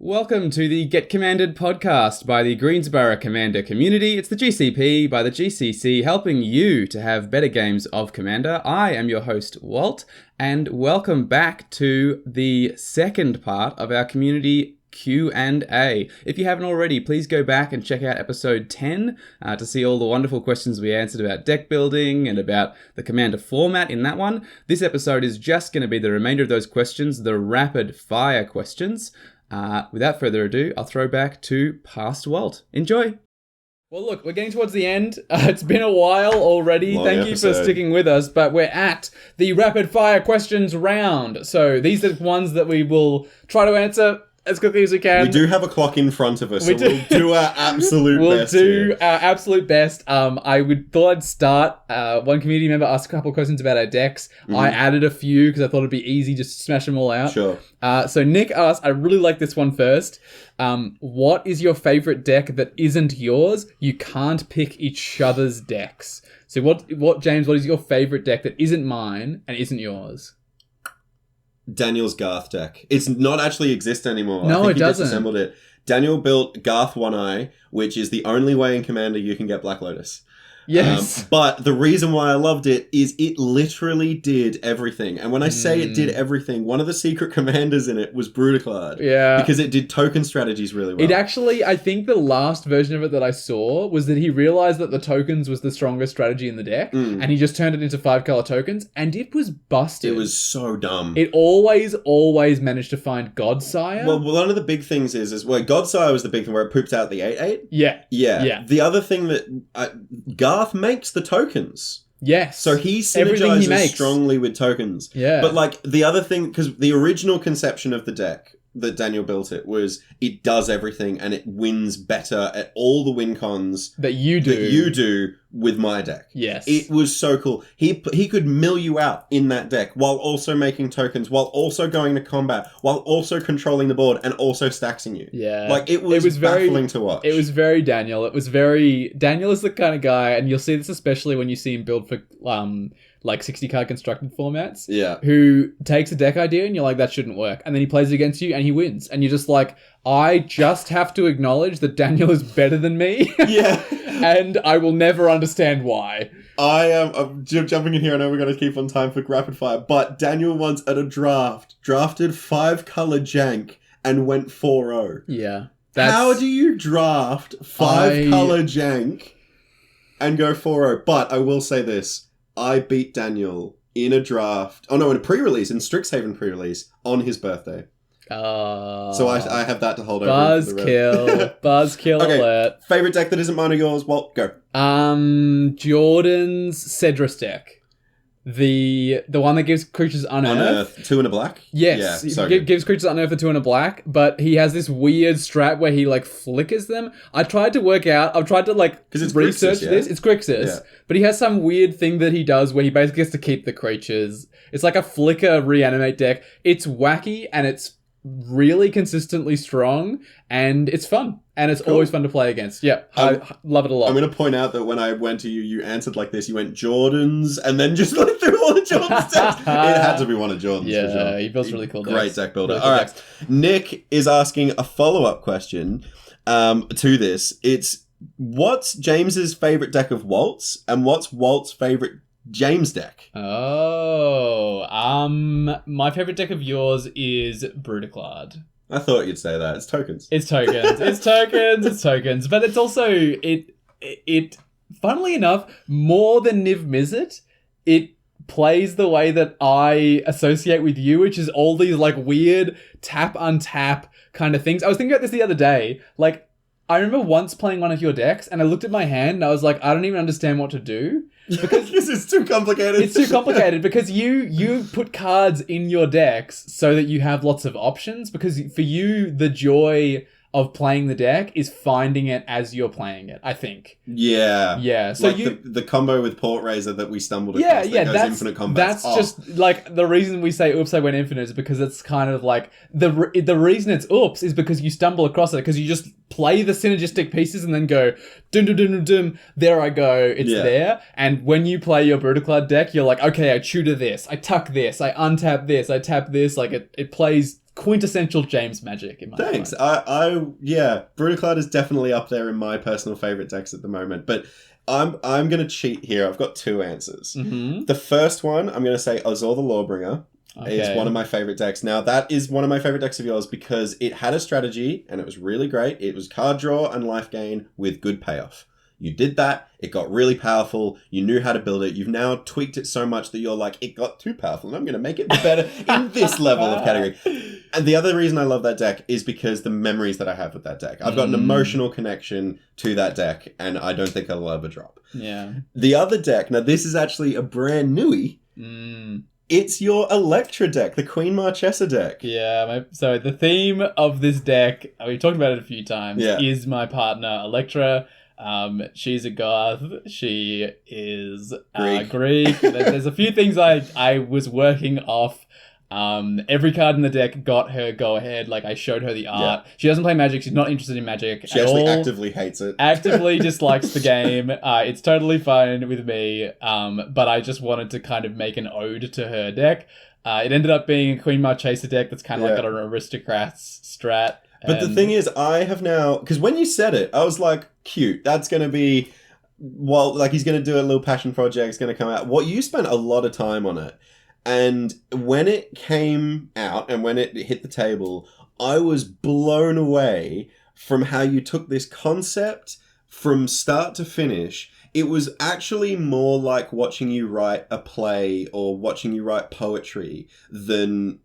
Welcome to the Get Commanded podcast by the Greensboro Commander community. It's the GCP by the GCC, helping you to have better games of Commander. I am your host, Walt, and welcome back to the second part of our community Q&A. If you haven't already, please go back and check out episode 10 to see all the wonderful questions we answered about deck building and about the Commander format in that one. This episode is just going to be the remainder of those questions, the rapid fire questions. Without further ado, I'll throw back to past Walt. Enjoy. Well, look, we're getting towards the end. It's been a while already. Thank you for sticking with us, but we're at the rapid fire questions round. So these are the ones that we will try to answer as quickly as we can. We do have a clock in front of us, so we'll do our absolute best. We'll do our absolute best. I thought I'd start. One community member asked a couple of questions about our decks. Mm-hmm. I added a few because I thought it'd be easy just to smash them all out. Sure. So Nick asked, I really like this one first. What is your favorite deck that isn't yours? You can't pick each other's decks. So James, what is your favorite deck that isn't mine and isn't yours? Daniel's Garth deck. It's not actually exist anymore. No, I think it he doesn't. Disassembled it. Daniel built Garth One Eye, which is the only way in Commander you can get Black Lotus. Yes. But the reason why I loved it is it literally did everything. And when I say it did everything, one of the secret commanders in it was Brutaclad. Yeah. Because it did token strategies really well. It actually, I think the last version of it that I saw was that he realized that the tokens was the strongest strategy in the deck, and he just turned it into 5-color tokens, and it was busted. It was so dumb. It always managed to find Godsire. Well, one of the big things is Godsire was the big thing where it pooped out the 8/8. Yeah. The other thing that Garth makes the tokens. Yes. So he Everything synergizes he makes. strongly with tokens. Yeah. But like the other thing, because the original conception of the deck that Daniel built was it does everything and it wins better at all the win cons that you do with my deck. Yes. It was so cool. He could mill you out in that deck while also making tokens, while also going to combat, while also controlling the board and also staxing you. Yeah. Like it was baffling to watch. It was very Daniel. Daniel is the kind of guy, and you'll see this especially when you see him build for like 60-card constructed formats. Yeah. Who takes a deck idea and you're like, that shouldn't work. And then he plays it against you and he wins. And you're just like, I just have to acknowledge that Daniel is better than me. Yeah. And I will never understand why. I'm jumping in here. I know we're going to keep on time for rapid fire, but Daniel once at a drafted 5-color jank and went 4-0. Yeah. How do you draft 5-color jank and go 4-0? But I will say this. I beat Daniel in a draft. Oh no, in a pre-release, in Strixhaven pre-release on his birthday. So I have that to hold over. Buzzkill okay, alert. Favorite deck that isn't mine or yours? Walt, go. Jordan's Cedrus deck. The one that gives creatures unearth. 2 and a black? Yes. Yeah, so gives creatures unearth for 2 and a black, but he has this weird strat where he like flickers them. I've tried to research this. It's Grixis. Yeah. But he has some weird thing that he does where he basically gets to keep the creatures. It's like a flicker reanimate deck. It's wacky and it's really consistently strong and it's fun. And it's always fun to play against. Yeah, I love it a lot. I'm going to point out that when I went to you answered like this. You went Jordan's and then just like through all of Jordan's decks. It had to be one of Jordan's. Yeah, for sure. he builds really cool decks. Great deck builder. Really all cool right. decks. Nick is asking a follow-up question to this. It's what's James's favorite deck of Walt's and what's Walt's favorite James deck? My favorite deck of yours is Brutaclad. I thought you'd say that. It's tokens. It's tokens. But it's also, it funnily enough, more than Niv Mizzet, it plays the way that I associate with you, which is all these like weird tap-untap kind of things. I was thinking about this the other day. Like, I remember once playing one of your decks and I looked at my hand and I was like, I don't even understand what to do. Because it's too complicated. It's too complicated because you put cards in your decks so that you have lots of options, because for you, the joy of playing the deck is finding it as you're playing it, I think. Yeah. Yeah. So like the combo with Port Razor that we stumbled across that goes infinite combats. That's just like the reason we say oops, I went infinite is because it's kind of like the reason it's oops is because you stumble across it because you just play the synergistic pieces and then go dum dum dum dum dum, there I go, it's there. And when you play your Brutaclad deck, you're like, okay, I tutor this, I tuck this, I untap this, I tap this, like it plays quintessential James magic in my mind. Thanks. Brutaclad is definitely up there in my personal favorite decks at the moment. But I'm gonna cheat here. I've got two answers. Mm-hmm. The first one, I'm gonna say Azor the Lawbringer. Is one of my favorite decks. Now, that is one of my favorite decks of yours because it had a strategy and it was really great. It was card draw and life gain with good payoff. You did that. It got really powerful. You knew how to build it. You've now tweaked it so much that you're like, it got too powerful and I'm going to make it better in this level of category. And the other reason I love that deck is because the memories that I have with that deck. I've got an emotional connection to that deck and I don't think it'll ever drop. Yeah. The other deck, now this is actually a brand newie. It's your Electra deck, the Queen Marchesa deck. Yeah, so the theme of this deck, we've talked about it a few times, is my partner, Electra. She's a goth. She is Greek. There's a few things I was working off. Every card in the deck got her go ahead. Like, I showed her the art. She doesn't play Magic. She's not interested in Magic She actually actively hates it. Actively dislikes the game. It's totally fine with me. But I just wanted to kind of make an ode to her deck. It ended up being a Queen Marchesa deck that's kind of like got an aristocrats strat. But the thing is, I have now... Because when you said it, I was like, cute. That's going to be... Well, like, he's going to do a little passion project. It's going to come out. What, you spent a lot of time on it. And when it came out and when it hit the table, I was blown away from how you took this concept from start to finish. It was actually more like watching you write a play or watching you write poetry than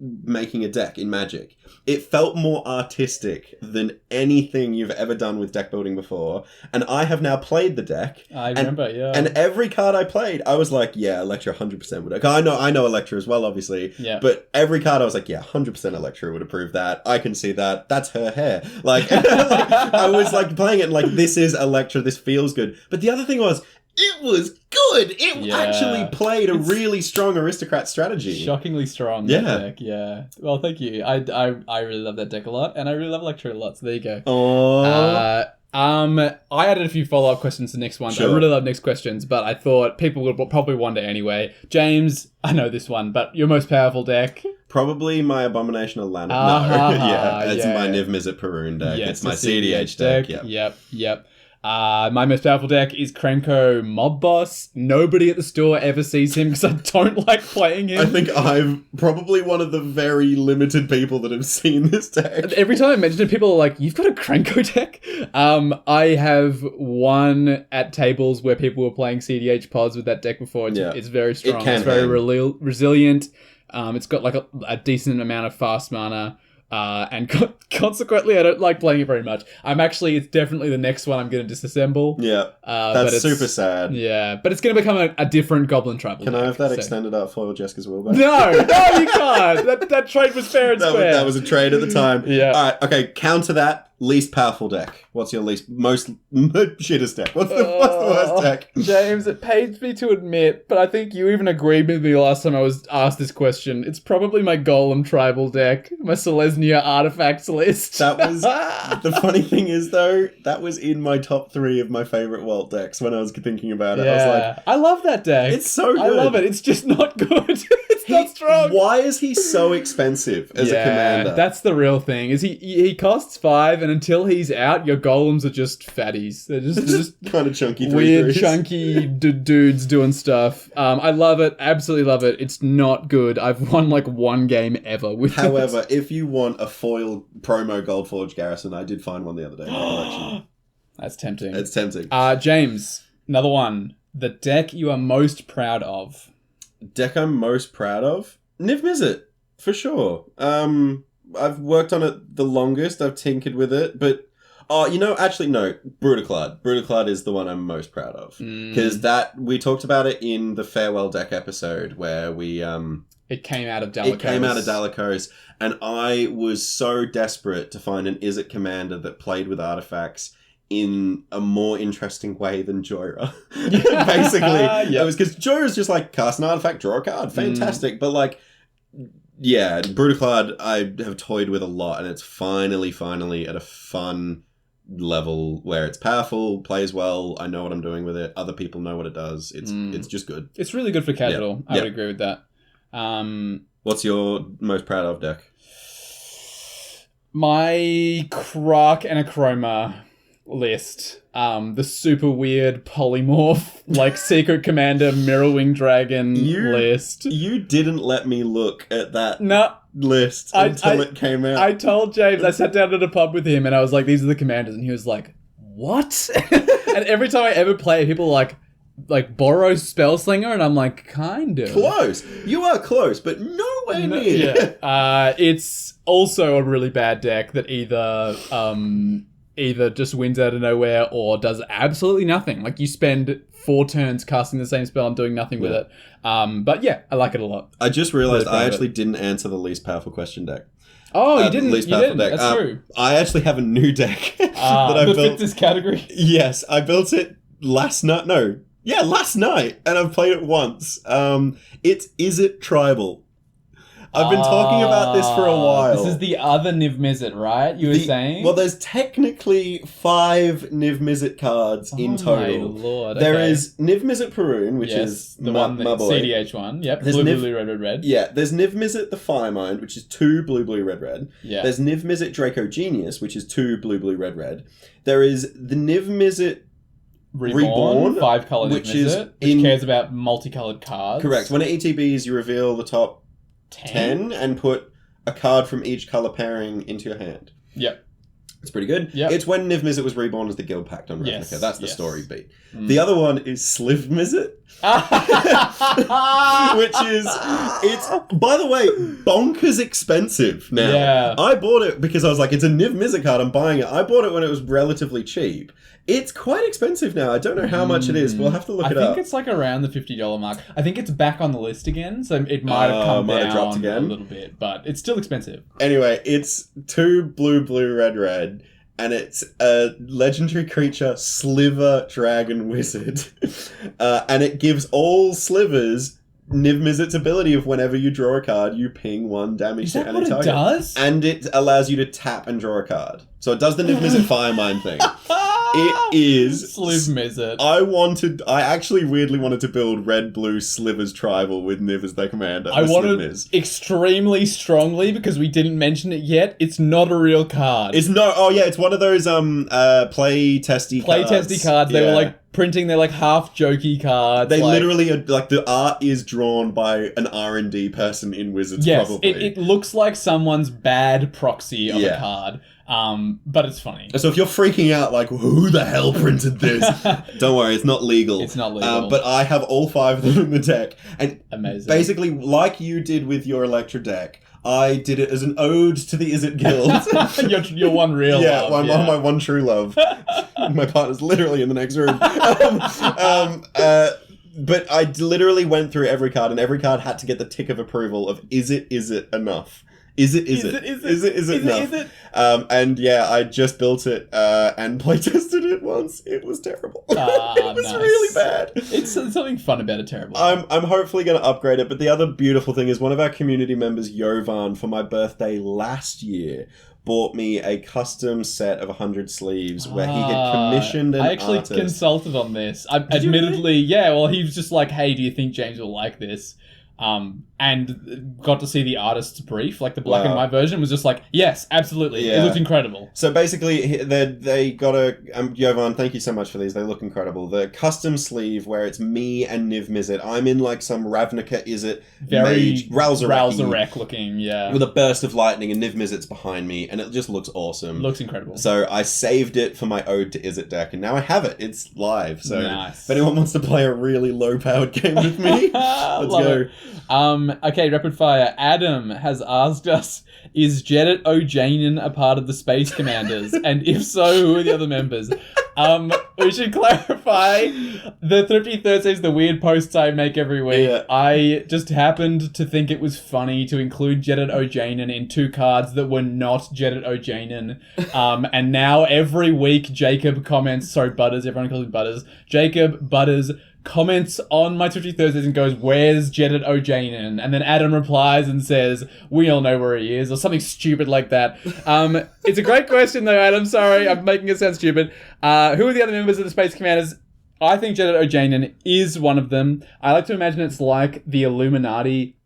making a deck in Magic. It felt more artistic than anything you've ever done with deck building before. And I have now played the deck. I remember, yeah. And every card I played, I was like, yeah, Electra 100% would. I know Electra as well, obviously. Yeah. But every card I was like, yeah, 100% Electra would approve that. I can see that. That's her hair. Like, I was like playing it and like, this is Electra. This feels good. But the other thing was, it was good. It actually played a really strong aristocrat strategy. Shockingly strong that deck, yeah. Well, thank you. I really love that deck a lot, and I really love Electra a lot, so there you go. I added a few follow-up questions to the next one. Sure. I really love next questions, but I thought people would probably wonder anyway. James, I know this one, but your most powerful deck? Probably my Abomination of Land. It's my Niv Mizzet Perun deck. It's my CDH deck. Yep. My most powerful deck is Kremko Mob Boss. Nobody at the store ever sees him because I don't like playing him. I think I'm probably one of the very limited people that have seen this deck. Every time I mention it, people are like, you've got a Kremko deck? I have won at tables where people were playing CDH pods with that deck before. It's very strong. It's very resilient. It's got like a decent amount of fast mana. And consequently, I don't like playing it very much. It's definitely the next one I'm going to disassemble. Yeah, that's super sad. Yeah, but it's going to become a different Goblin Tribal Can I have that extended art foil Jessica's Wheelback? No, you can't. That trade was fair and square. That was a trade at the time. Yeah. All right, okay, counter that. Least powerful deck. What's your most shittest deck? What's the worst deck? James, it pains me to admit, but I think you even agreed with me last time I was asked this question. It's probably my Golem Tribal deck, my Selesnya Artifacts list. That was... The funny thing is, though, that was in my top 3 of my favourite Walt decks when I was thinking about it. Yeah. I was like... I love that deck. It's so good. I love it. It's just not good. It's not strong. Why is he so expensive as a commander? That's the real thing. Is he costs 5, and until he's out, your golems are just fatties. They're just kind of chunky, weird, chunky dudes doing stuff. I love it. Absolutely love it. It's not good. I've won like one game ever with it. However, if you want a foil promo Goldforge Garrison, I did find one the other day in my collection. That's tempting. It's tempting. James, another one. The deck you are most proud of. Deck I'm most proud of? Niv Mizzet, for sure. I've worked on it the longest. I've tinkered with it, but actually no, Brutaclad. Brutaclad is the one I'm most proud of because we talked about it in the farewell deck episode where we it came out of Dalekos. And I was so desperate to find an Izzet commander that played with artifacts in a more interesting way than Joyra. Basically, it was because Joyra's just like cast an artifact, draw a card, fantastic, but like. Yeah, Brutaclad I have toyed with a lot, and it's finally at a fun level where it's powerful, plays well, I know what I'm doing with it, other people know what it does. It's just good. It's really good for casual. I would agree with that. What's your most proud of deck? My Krark and Achroma list. The super weird polymorph, like Secret Commander Mirrorwing Dragon list. You didn't let me look at that list until it came out. I told James, I sat down at a pub with him and I was like, these are the commanders. And he was like, what? And every time I ever play, people are like Boros Spellslinger, and I'm like, kind of. Close. You are close, but nowhere near. Yeah. It's also a really bad deck that either just wins out of nowhere or does absolutely nothing. Like, you spend 4 turns casting the same spell and doing nothing with it. But yeah, I like it a lot. I just realized I actually didn't answer the least powerful question deck. Oh, you didn't? Least powerful deck. That's true. I actually have a new deck that I built. Fit this category? Yes, I built it last night. Last night, and I've played it once. Is it tribal? I've been talking about this for a while. This is the other Niv Mizzet, right? You were saying? Well, there's technically 5 Niv Mizzet cards in total. My lord. There is Niv Mizzet Perun, which is the one, the CDH one. Yep. There's blue, red, red. Yeah. There's Niv Mizzet the Firemind, which is 2 blue, red, red. Yeah. There's Niv Mizzet Draco Genius, which is 2 blue, red, red. There is the Niv Mizzet Reborn 5-color Niv Mizzet, which cares about multicolored cards. Correct. When it ETBs, you reveal the top 10 and put a card from each color pairing into your hand. Yep. It's pretty good. Yep. It's when Niv Mizzet was reborn as the Guild Pact on Ravnica. Yes. That's the story beat. The other one is Sliv Mizzet. Which is, it's, by the way, bonkers expensive now. Yeah. I bought it because I was like, it's a Niv Mizzet card, I'm buying it. I bought it when it was relatively cheap. It's quite expensive now. I don't know how much it is. We'll have to look it up. I think it's like around the $50 mark. I think it's back on the list again, so it might have come down dropped again. A little bit, but it's still expensive. Anyway, it's 2 blue, red, and it's a legendary creature, Sliver Dragon Wizard. And it gives all slivers Niv Mizzet's ability of whenever you draw a card, you ping 1 damage to any target. Is that what it does? And it allows you to tap and draw a card. So it does the Niv Mizzet Firemind thing. It is Sliv Mizzet. I actually weirdly wanted to build red-blue Slivers Tribal with Niv as their commander. I wanted extremely strongly, because we didn't mention it yet, it's not a real card. It's not, it's one of those play testy cards. They were like printing their like half jokey cards. They literally are, like, the art is drawn by an R&D person in Wizards, probably. It looks like someone's bad proxy of a card. But it's funny. So if you're freaking out, like, who the hell printed this? Don't worry, it's not legal. It's not legal. But I have all 5 of them in the deck. And amazing. Basically, like you did with your Electra deck, I did it as an ode to the Izzet Guild. your one real love. My one true love. My partner's literally in the next room. But I literally went through every card, and every card had to get the tick of approval of, is it enough? Is it enough? And yeah, I just built it and playtested it once. It was terrible. It was really bad. It's something fun about it terrible. I'm hopefully going to upgrade it, but the other beautiful thing is one of our community members, Jovan, for my birthday last year, bought me a custom set of 100 sleeves where he had commissioned an artist. I actually consulted on this. Admittedly, he was just like, hey, do you think James will like this? And got to see the artist's brief, like the black and white version was just like, yes, absolutely. Yeah. It looked incredible. So basically, they got a... Jovan, thank you so much for these. They look incredible. The custom sleeve where it's me and Niv Mizzet. I'm in like some Ravnica Izzet mage, Ralzarek looking, yeah. With a burst of lightning, and Niv Mizzet's behind me, and it just looks awesome. Looks incredible. So I saved it for my ode to Izzet deck, and now I have it. It's live. So nice. If anyone wants to play a really low-powered game with me, let's go. Okay, rapid fire. Adam has asked us, is Jedit O'Janin a part of the Space Commanders? And if so, who are the other members? We should clarify, the Thrifty Thursday is the weird posts I make every week. Yeah. I just happened to think it was funny to include Jedit O'Janin in 2 cards that were not Jedit O'Janin. And now every week Jacob comments, Butters, everyone calls him Butters. Jacob Butters comments on my Thrifty Thursdays and goes, where's Jedit O'Janin? And then Adam replies and says, we all know where he is, or something stupid like that. It's a great question though, Adam. Sorry, I'm making it sound stupid. Who are the other members of the Space Commanders? I think Jedit O'Janin is one of them. I like to imagine it's like the Illuminati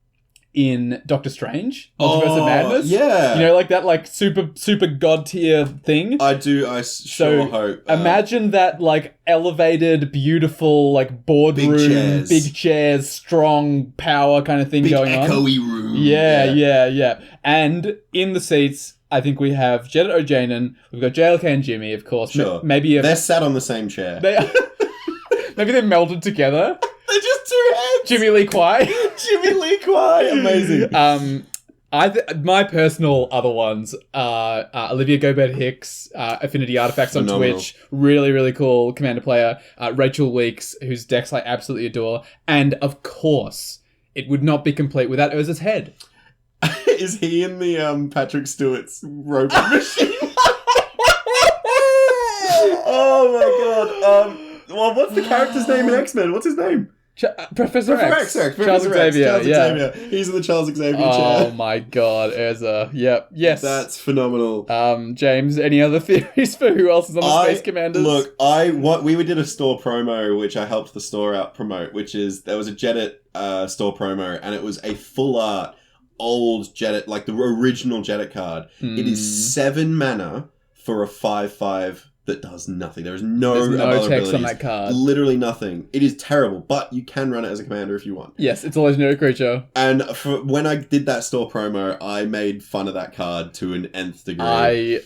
in Doctor Strange, Multiverse of Madness. Yeah. You know, like that, like super god tier thing. I sure hope. Imagine that, like, elevated, beautiful, like, boardroom, big chairs, strong power kind of thing going on. Big echoey room. Yeah. And in the seats, I think we have Jedit O'Janen, we've got JLK and Jimmy, of course. Sure. They're sat on the same chair. Maybe they're melded together. They're just two heads. Jimmy Lee Kwai. Jimmy Lee Kwai. Amazing. My personal other ones are Olivia Gobert-Hicks, Affinity Artifacts on Twitch, really, really cool Commander player. Rachel Weeks, whose decks I absolutely adore. And, of course, it would not be complete without Urza's head. Is he in the Patrick Stewart's robot machine? Oh, my God. Well, what's the character's name in X-Men? What's his name? Professor X. Charles Xavier. He's in the Charles Xavier chair. Oh my god, Urza. Yep. Yes. That's phenomenal. James, any other theories for who else is on the Space Commanders? Look, we did a store promo, which I helped the store out promote, which is, there was a Jedit store promo, and it was a full art, old Jedit, like the original Jedit card. It is 7 mana for a 5/5 that does nothing. There's no text on that card. Literally nothing. It is terrible, but you can run it as a commander if you want. Yes, it's a legendary creature. And when I did that store promo, I made fun of that card to an nth degree.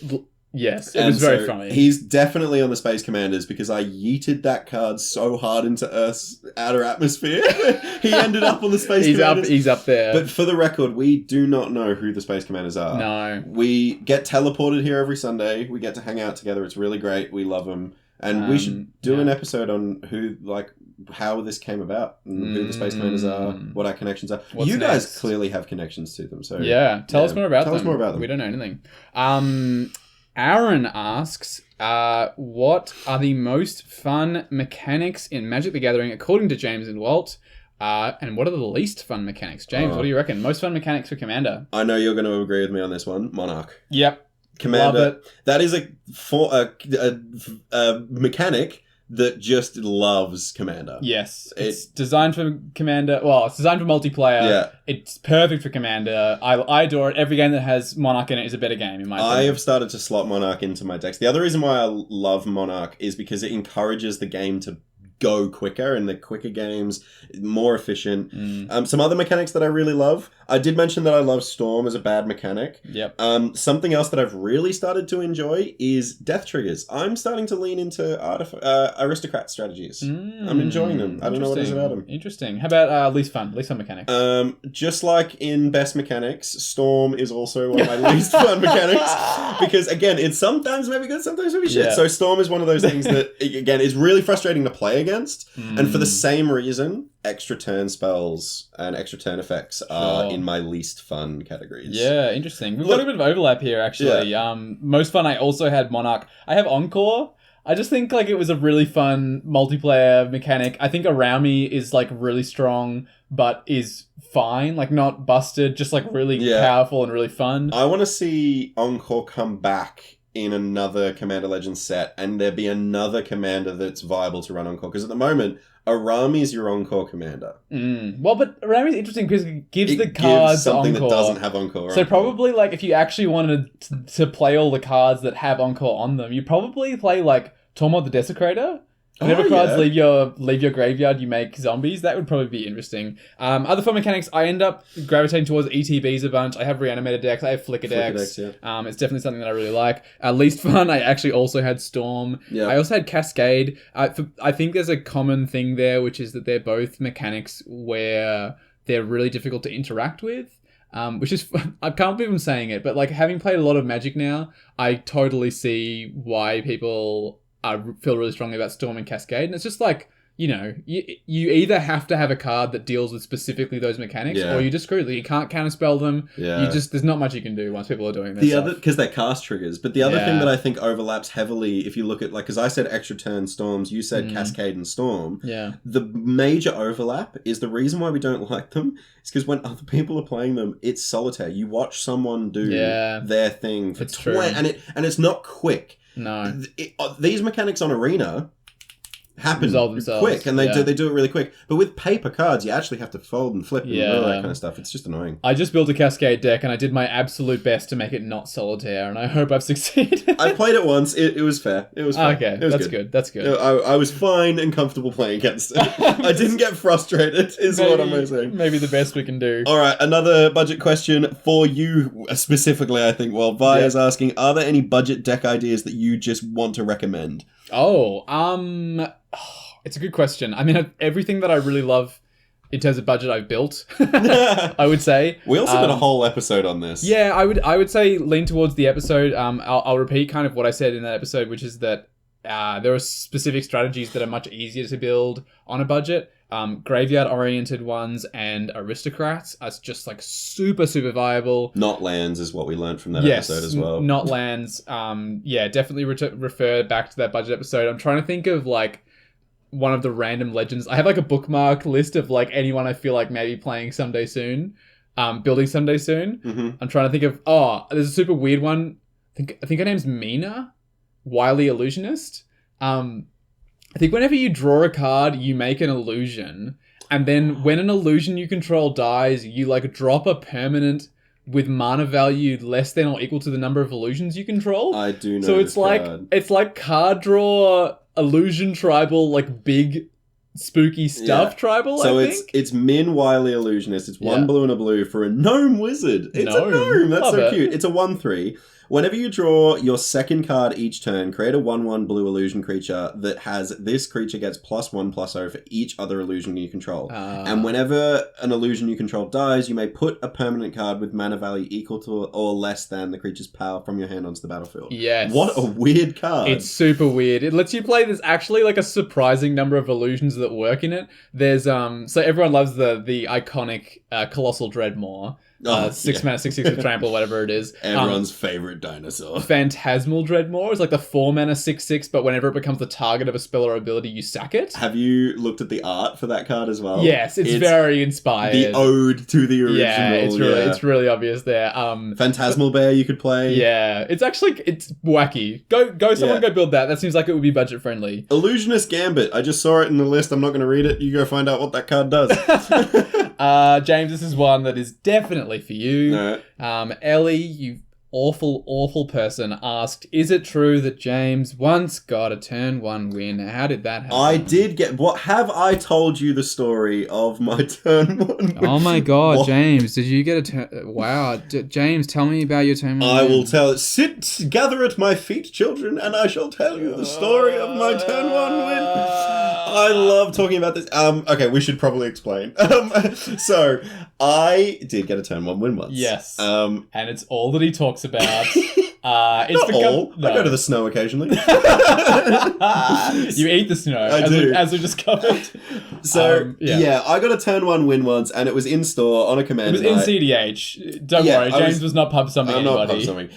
Yes, it was very funny. He's definitely on the Space Commanders because I yeeted that card so hard into Earth's outer atmosphere. He ended up on the Space Commanders. He's up there. But for the record, we do not know who the Space Commanders are. No. We get teleported here every Sunday. We get to hang out together. It's really great. We love them. And we should do an episode on how this came about and who the Space Commanders are, what our connections are. You guys clearly have connections to them. So tell us more about them. Tell us more about them. We don't know anything. Aaron asks, what are the most fun mechanics in Magic the Gathering according to James and Walt? And what are the least fun mechanics? James, what do you reckon? Most fun mechanics for Commander? I know you're going to agree with me on this one. Monarch. Yep. Commander. Love it. That is a mechanic that just loves Commander. Yes. It's designed for Commander. Well, it's designed for multiplayer. Yeah. It's perfect for Commander. I adore it. Every game that has Monarch in it is a better game, in my opinion. I have started to slot Monarch into my decks. The other reason why I love Monarch is because it encourages the game to go quicker, and the quicker games, more efficient. Some other mechanics that I really love. I did mention that I love Storm as a bad mechanic. Yep. Something else that I've really started to enjoy is death triggers. I'm starting to lean into aristocrat strategies. I'm enjoying them. I don't know what it is about them. Interesting. How about least fun mechanics? Just like in best mechanics, Storm is also one of my least fun mechanics because again, it's sometimes maybe good, sometimes maybe shit. So Storm is one of those things that again is really frustrating to play against, and for the same reason, extra turn spells and extra turn effects are in my least fun categories. Yeah, interesting. We've got a bit of overlap here, actually. Yeah. Most fun, I also had Monarch. I have Encore. I just think like it was a really fun multiplayer mechanic. I think Around Me is like really strong, but is fine, like not busted, just like really powerful and really fun. I want to see Encore come back in another Commander Legends set, and there be another commander that's viable to run Encore. Because at the moment, Arami is your Encore commander. Well, but Arami is interesting because it gives the cards something Encore. that doesn't have Encore. So probably like if you actually wanted to play all the cards that have Encore on them, you probably play like Tormod the Desecrator. Whenever cards leave your graveyard, you make zombies. That would probably be interesting. Other fun mechanics, I end up gravitating towards ETBs a bunch. I have reanimated decks. I have Flicker decks. It's definitely something that I really like. Least fun, I actually also had Storm. Yeah. I also had Cascade. I think there's a common thing there, which is that they're both mechanics where they're really difficult to interact with. Which is, I can't believe I'm saying it, but like having played a lot of Magic now, I totally see why people feel really strongly about Storm and Cascade. And it's just like, you know, you either have to have a card that deals with specifically those mechanics, or you just screw it. You can't counterspell them. Yeah. There's not much you can do once people are doing this. Because they're cast triggers. But the other thing that I think overlaps heavily, if you look at, like, because I said extra turn Storms, you said Cascade and Storm. Yeah. The major overlap is the reason why we don't like them is because when other people are playing them, it's solitaire. You watch someone do their thing for 20, and it's not quick. No. These mechanics on Arena, happen resolve themselves. quick, and they do it really quick. But with paper cards, you actually have to fold and flip and all that kind of stuff. It's just annoying. I just built a Cascade deck, and I did my absolute best to make it not solitaire, and I hope I've succeeded. I played it once. It was fair. It was fair. Okay, it was that's good. That's good. I was fine and comfortable playing against it. I didn't get frustrated, is what I'm saying. Maybe the best we can do. All right, another budget question for you specifically, I think. Well, Vi is asking, are there any budget deck ideas that you just want to recommend? It's a good question. I mean, everything that I really love in terms of budget I've built, I would say. We also did a whole episode on this. Yeah, I would say lean towards the episode. I'll repeat kind of what I said in that episode, which is that there are specific strategies that are much easier to build on a budget. Graveyard-oriented ones and aristocrats are just like super, super viable. Not lands is what we learned from that episode as well. Not lands. Definitely refer back to that budget episode. I'm trying to think of like one of the random legends. I have like a bookmark list of like anyone I feel like maybe playing someday soon, building someday soon. Mm-hmm. I'm trying to think of, there's a super weird one. I think her name's Mina, Wily Illusionist. I think whenever you draw a card, you make an illusion. And then when an illusion you control dies, you like drop a permanent with mana value less than or equal to the number of illusions you control. I do know. So it's like card draw, illusion tribal, like big spooky stuff tribal, so I think. it's Min Wily Illusionist. It's one blue and a blue for a gnome wizard. It's a gnome. That's so cute. It's a 1/3. Whenever you draw your second card each turn, create a 1/1 blue illusion creature that has this creature gets +1/+0 for each other illusion you control. And whenever an illusion you control dies, you may put a permanent card with mana value equal to or less than the creature's power from your hand onto the battlefield. Yes. What a weird card. It's super weird. It lets you play, there's actually like a surprising number of illusions that work in it. There's so everyone loves the iconic Colossal Dreadmaw. 6 mana, 6/6 with trample, whatever it is. Everyone's favorite dinosaur. Phantasmal Dreadmaw is like the 4 mana 6/6, but whenever it becomes the target of a spell or ability, you sack it. Have you looked at the art for that card as well? Yes, it's very inspired. The ode to the original. Yeah, it's really obvious there. Phantasmal Bear you could play. Yeah, it's wacky. Go build that. That seems like it would be budget friendly. Illusionist Gambit. I just saw it in the list. I'm not going to read it. You go find out what that card does. James, this is one that is definitely for you. No. Ellie, you awful person, asked, is it true that James once got a turn 1 win? How did that happen? I did get... What have I told you the story of my turn 1 win? Oh my god, what? James, did you get a turn... Wow. James, tell me about your turn 1 win. I will tell it. Sit, gather at my feet, children, and I shall tell you the story of my turn 1 win. I love talking about this. Okay, we should probably explain. So, I did get a turn 1 win once. Yes. And it's all that he talks about. Not all. No. I go to the snow occasionally. You eat the snow. I do. As we discovered. So, I got a turn 1 win once, and it was in store on a command. It was in CDH. Don't worry, James was not pub summing anybody. Not pub summing.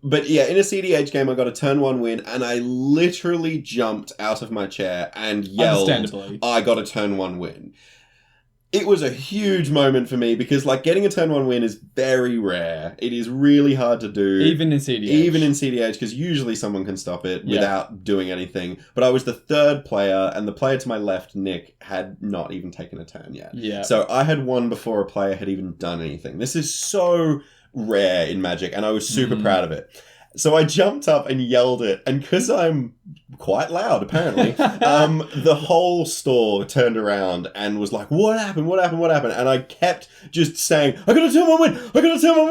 But yeah, in a CDH game, I got a turn 1 win, and I literally jumped out of my chair and yelled, I got a turn 1 win. It was a huge moment for me because, like, getting a turn 1 win is very rare. It is really hard to do. Even in CDH. Because usually someone can stop it without doing anything. But I was the third player, and the player to my left, Nick, had not even taken a turn yet. Yeah. So I had won before a player had even done anything. This is so rare in Magic, and I was super proud of it. So I jumped up and yelled it, and because I'm quite loud, apparently, the whole store turned around and was like, what happened? And I kept just saying, I got a turn 1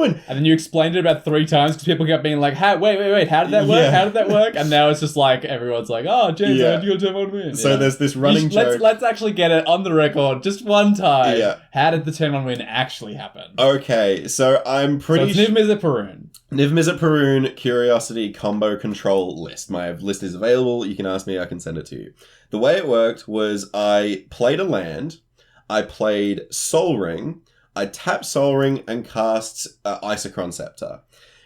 win! And then you explained it about 3 times because people kept being like, wait, how did that work? How did that work? And now it's just like, everyone's like, oh, James, how did you got a turn 1 win? So there's this running joke. Let's actually get it on the record just one time. Yeah. How did the turn 1 win actually happen? Okay, so I'm pretty sure... So it's Niv Mizzet Perun, Curiosity combo control list. My list is available. You can ask me, I can send it to you. The way it worked was I played a land, I played Sol Ring, I tapped Sol Ring and cast Isochron Scepter.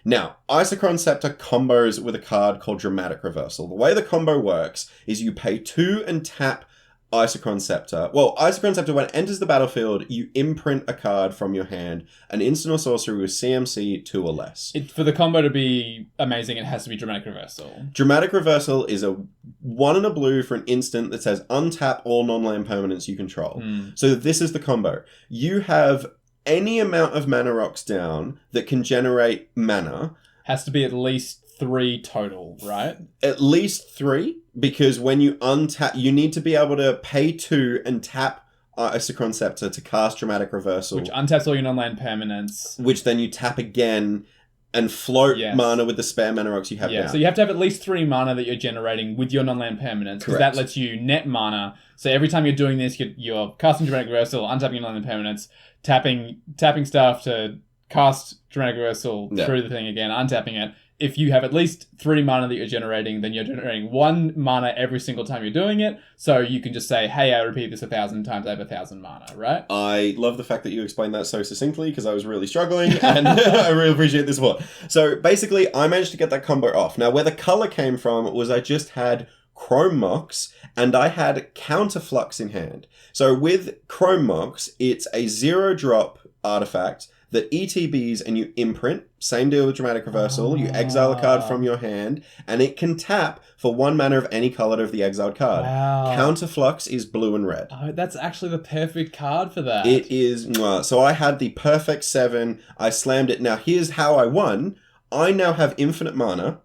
Now, Isochron Scepter combos with a card called Dramatic Reversal. The way the combo works is you pay 2 and tap Isochron Scepter. Well, Isochron Scepter, when it enters the battlefield, you imprint a card from your hand, an instant or sorcery with CMC 2 or less. For the combo to be amazing, it has to be Dramatic Reversal. Dramatic Reversal is a 1 and a blue for an instant that says untap all non-land permanents you control. So this is the combo. You have any amount of mana rocks down that can generate mana. Has to be at least 3 total, right? At least 3, because when you untap, you need to be able to pay 2 and tap Isochron Scepter to cast Dramatic Reversal. Which untaps all your non-land permanents. Which then you tap again and float mana with the spare mana rocks you have down. So you have to have at least 3 mana that you're generating with your non-land permanents, because that lets you net mana. So every time you're doing this, you're casting Dramatic Reversal, untapping your non-land permanents, tapping stuff to cast Dramatic Reversal through the thing again, untapping it. If you have at least 3 mana that you're generating, then you're generating 1 mana every single time you're doing it. So you can just say, hey, I repeat this 1,000 times, I have 1,000 mana, right? I love the fact that you explained that so succinctly, because I was really struggling, and I really appreciate this support. So basically, I managed to get that combo off. Now, where the color came from was I just had Chrome Mox, and I had Counterflux in hand. So with Chrome Mox, it's a 0-drop artifact that ETBs and you imprint. Same deal with Dramatic Reversal. You exile a card from your hand, and it can tap for 1 mana of any color of the exiled card. Wow. Counterflux is blue and red. Oh, that's actually the perfect card for that. It is. So I had the perfect 7. I slammed it. Now, here's how I won. I now have infinite mana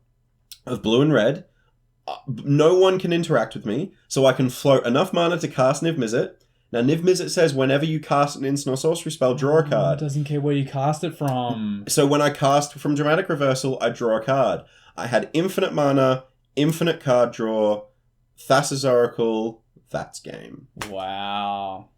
of blue and red. No one can interact with me, so I can float enough mana to cast Niv Mizzet. Now, Niv Mizzet says whenever you cast an instant or sorcery spell, draw a card. It doesn't care where you cast it from. So when I cast from Dramatic Reversal, I draw a card. I had infinite mana, infinite card draw, Thassa's Oracle, that's game. Wow.